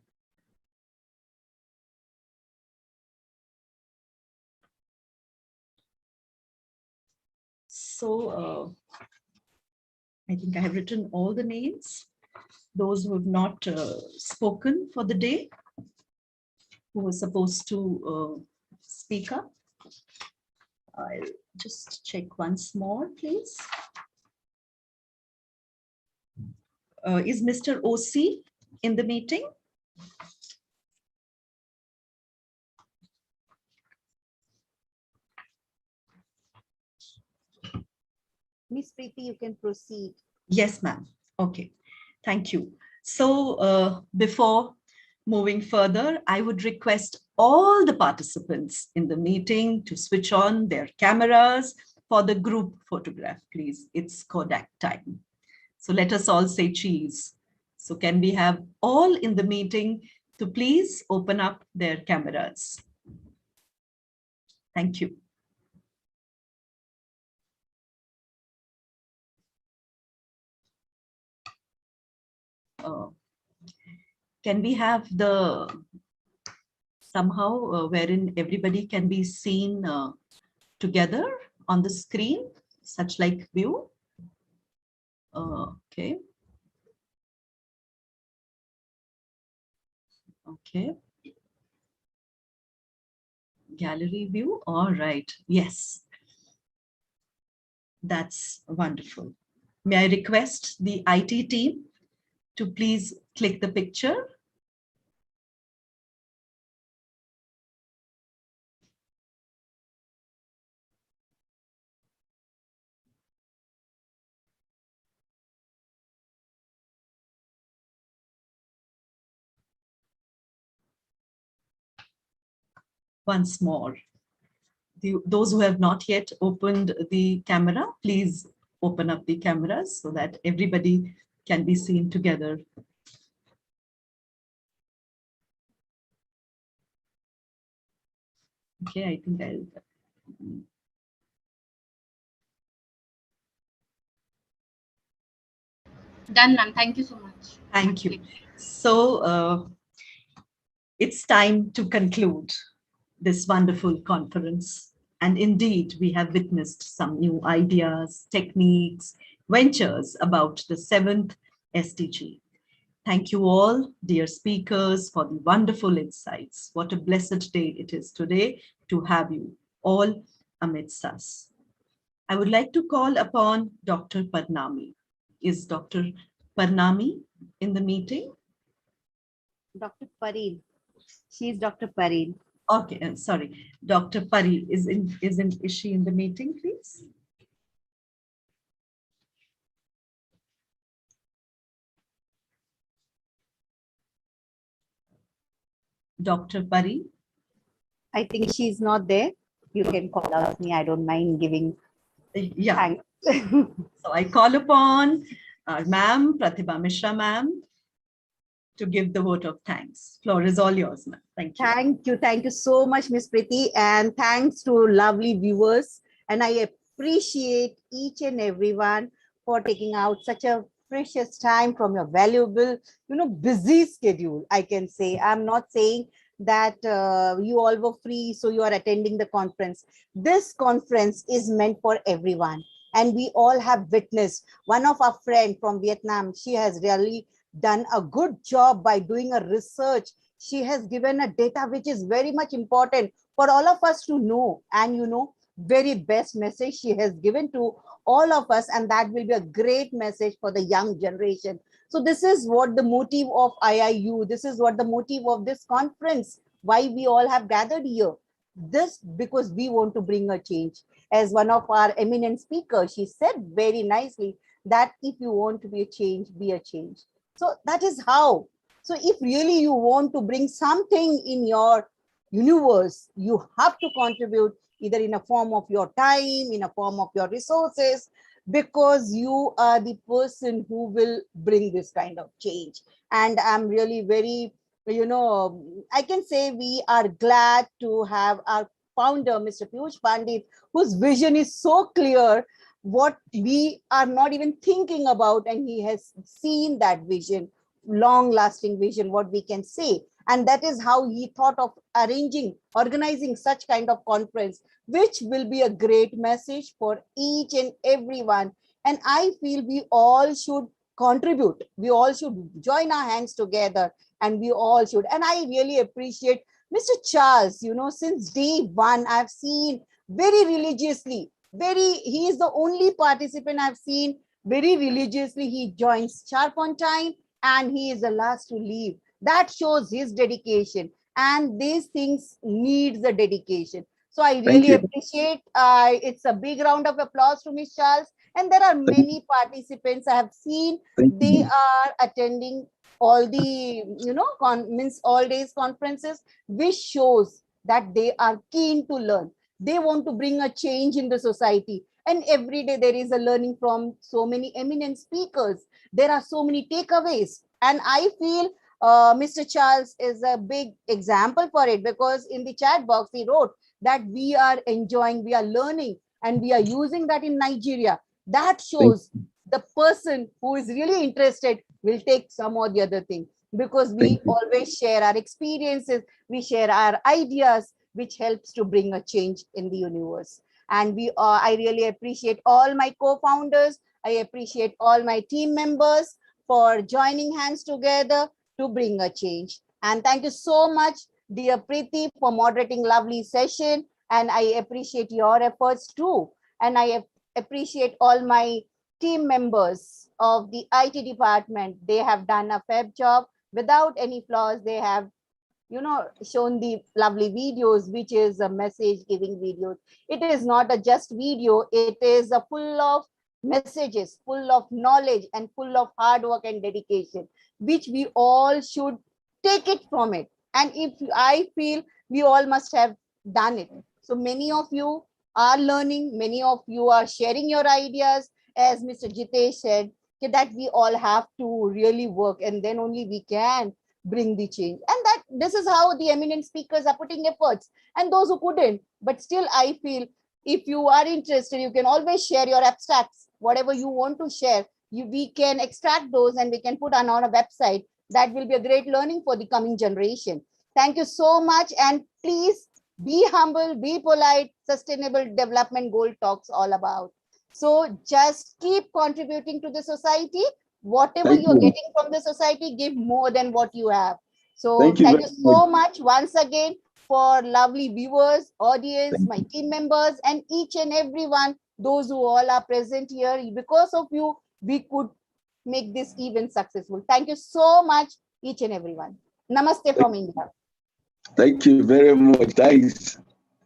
So I think I have written all the names. Those who have not spoken for the day, who were supposed to speak up. I'll just check once more, please. Is Mr. OC in the meeting? Miss Preeti, you can proceed. Yes, ma'am. Okay, thank you. So before moving further, I would request all the participants in the meeting to switch on their cameras for the group photograph, please. It's Kodak time. So let us all say cheese. So can we have all in the meeting to please open up their cameras? Thank you. Can we have the somehow wherein everybody can be seen together on the screen, such like view? Okay. Okay. Gallery view. All right. Yes. That's wonderful. May I request the IT team to please click the picture? once more. Those who have not yet opened the camera, please open up the cameras so that everybody can be seen together. Okay, I think I'll. Done, ma'am. Thank you so much. Thank you. So it's time to conclude this wonderful conference. And indeed, we have witnessed some new ideas, techniques, ventures about the 7th SDG. Thank you all, dear speakers, for the wonderful insights. What a blessed day it is today to have you all amidst us. I would like to call upon Dr. Parnami. Is Dr. Parnami in the meeting? Dr. Pareen. She's Dr. Pareen. Okay, I'm sorry. Dr. Pari, is she in the meeting, please? Dr. Pari? I think she's not there. You can call out me. I don't mind giving. Yeah. Thanks. So I call upon our ma'am, Pratibha Mishra ma'am, to give the vote of thanks. Floor is all yours, ma'am. Thank you. Thank you. Thank you so much, Miss Preeti. And thanks to lovely viewers. And I appreciate each and everyone for taking out such a precious time from your valuable, busy schedule. I can say, I'm not saying that you all were free, so you are attending the conference. This conference is meant for everyone. And we all have witnessed one of our friends from Vietnam. She has really done a good job by doing a research. She has given a data which is very much important for all of us to know. And very best message she has given to all of us, and that will be a great message for the young generation. So this is what the motive of IIU, this is what the motive of this conference, why we all have gathered here. This because we want to bring a change. As one of our eminent speakers, she said very nicely that if you want to be a change, be a change. So that is how. So if really you want to bring something in your universe, you have to contribute either in a form of your time, in a form of your resources, because you are the person who will bring this kind of change. And I'm really very, I can say we are glad to have our founder, Mr. Piyush Pandit, whose vision is so clear, what we are not even thinking about, and he has seen that vision, long lasting vision, what we can say. And that is how he thought of organizing such kind of conference, which will be a great message for each and everyone. And I feel we all should contribute. We all should join our hands together, and we all should. And I really appreciate Mr. Charles, since day one, I've seen very religiously, he is the only participant I've seen very religiously. He joins sharp on time, and he is the last to leave. That shows his dedication, and these things needs a dedication. So I really appreciate, it's a big round of applause to Ms. Charles. And there are many participants I have seen. They are attending all the, all days conferences, which shows that they are keen to learn. They want to bring a change in the society. And every day there is a learning from so many eminent speakers. There are so many takeaways. And I feel Mr. Charles is a big example for it, because in the chat box he wrote that we are enjoying, we are learning, and we are using that in Nigeria. That shows the person who is really interested will take some or the other thing, because we always share our experiences, we share our ideas, which helps to bring a change in the universe. And I really appreciate all my co-founders. I appreciate all my team members for joining hands together to bring a change. And thank you so much, dear Preeti, for moderating lovely session. And I appreciate your efforts too. And I appreciate all my team members of the IT department. They have done a fab job without any flaws. They have shown the lovely videos, which is a message giving videos. It is not a just video, it is a full of messages, full of knowledge, and full of hard work and dedication, which we all should take it from it. And if I feel we all must have done it. So many of you are learning, many of you are sharing your ideas, as Mr. Jitesh said, that we all have to really work, and then only we can bring the change. And that this is how the eminent speakers are putting efforts, and those who couldn't. But still, I feel if you are interested, you can always share your abstracts, whatever you want to share. We can extract those and we can put on our website. That will be a great learning for the coming generation. Thank you so much. And please be humble, be polite. Sustainable development goal talks all about. So just keep contributing to the society. Whatever Thank you're you. getting from the society, give more than what you have. So Thank you thank very you so much. much once again for lovely viewers, audience, my team members, and each and everyone, those who all are present here. Because of you, we could make this event successful. Thank you so much, each and everyone. Namaste from India. Thank you very much. Thanks.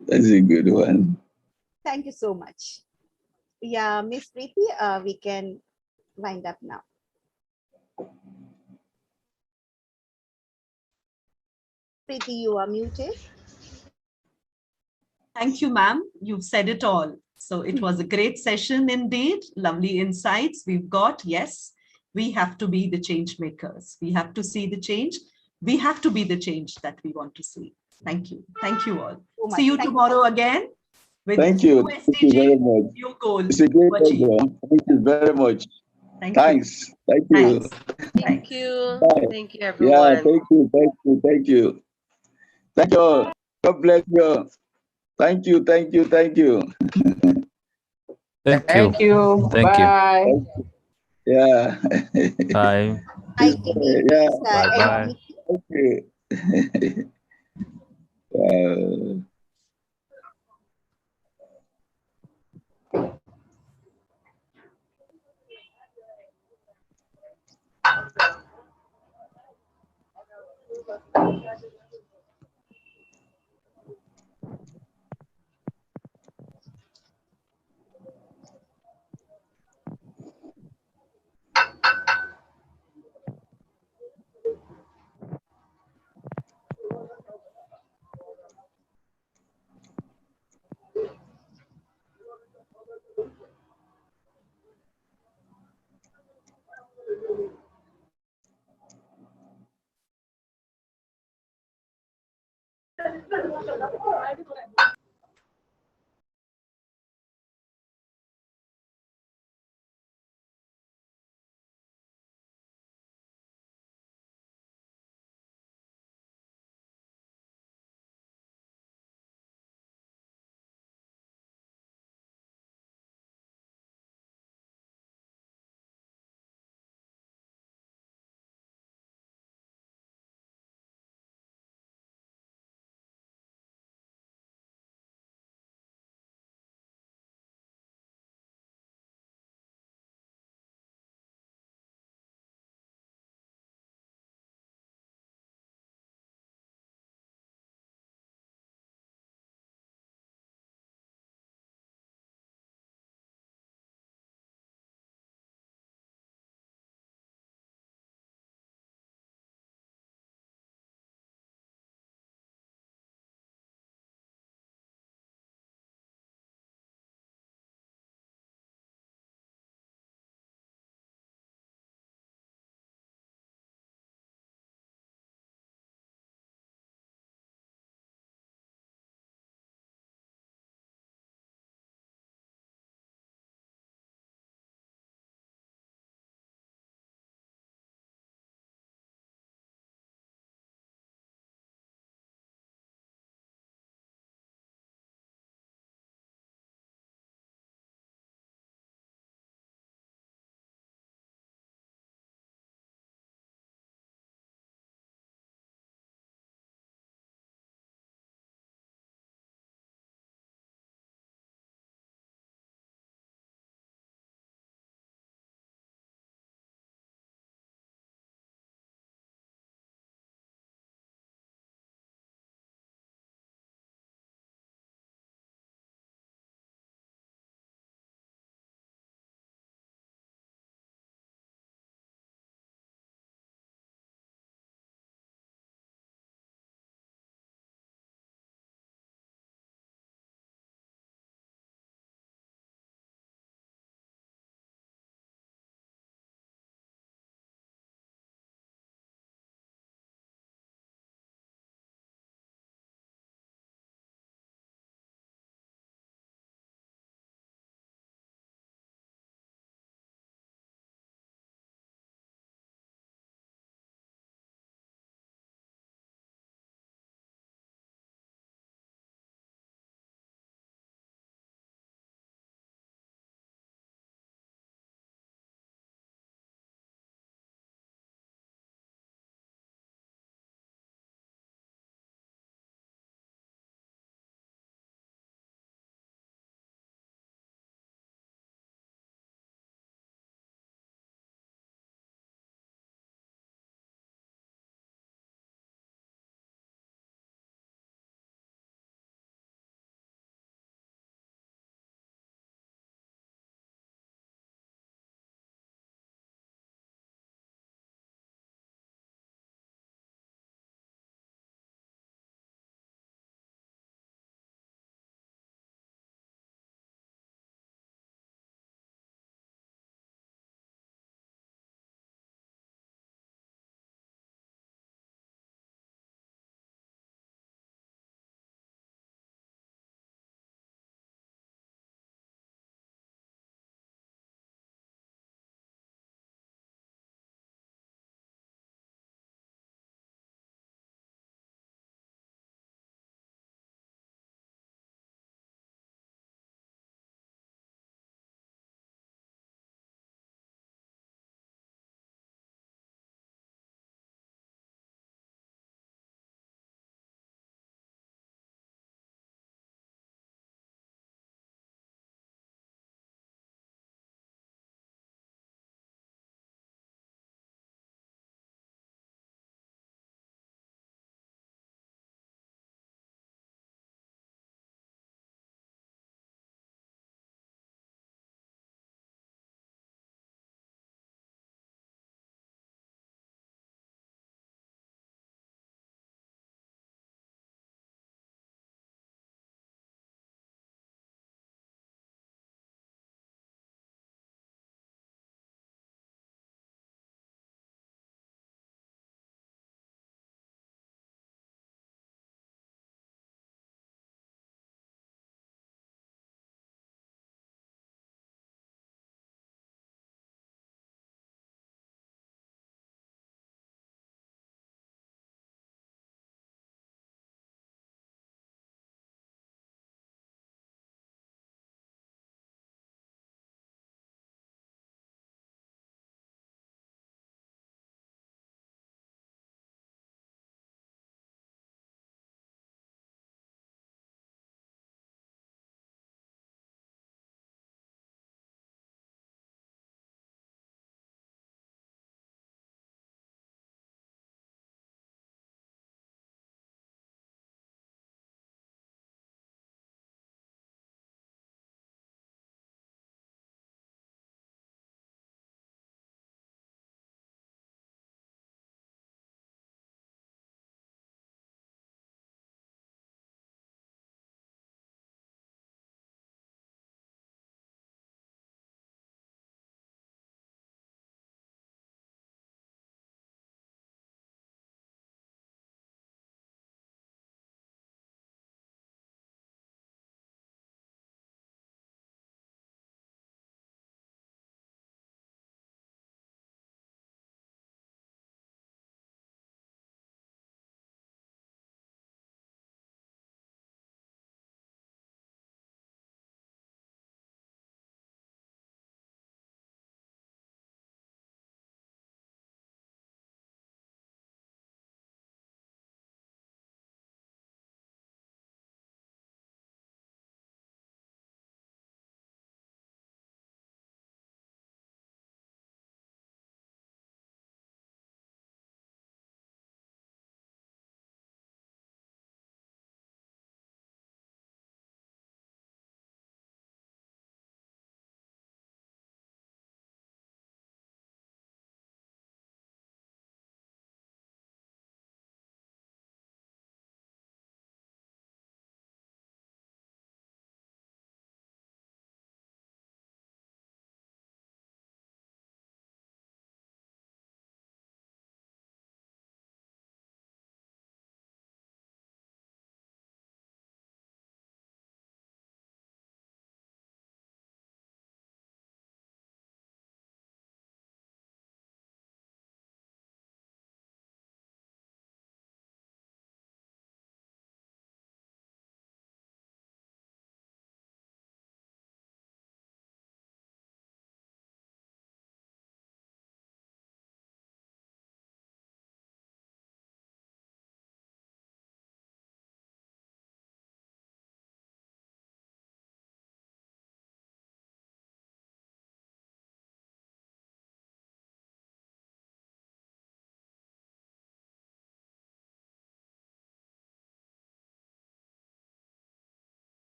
That's a good one. Thank you so much. Yeah, Miss Preeti, we can wind up now. Preeti, you are muted. Thank you, ma'am. You've said it all. So it was a great session indeed. Lovely insights we've got. Yes, we have to be the change makers. We have to see the change. We have to be the change that we want to see. Thank you. Thank you all. So See you Thank tomorrow again with Thank you. new Thank you very SDG, much. new goal It's a great to achieve. program. Thank you very much. Thank you. Thanks. Thank you. Thanks. Thank you. Bye. Thank you, Yeah, everyone. thank you. Thank you. Thank you. Thank you. God bless you. Thank you. Thank you. Thank you. Thank you. Thank you. Bye. Yeah. Bye. Hi, TV. Yeah. Please Bye end bye. Okay.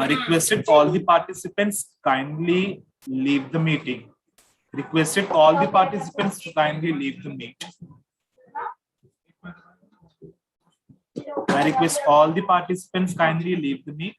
Requested all the participants kindly leave the meeting. Requested all the participants to kindly leave the meeting. I request all the participants kindly leave the meet.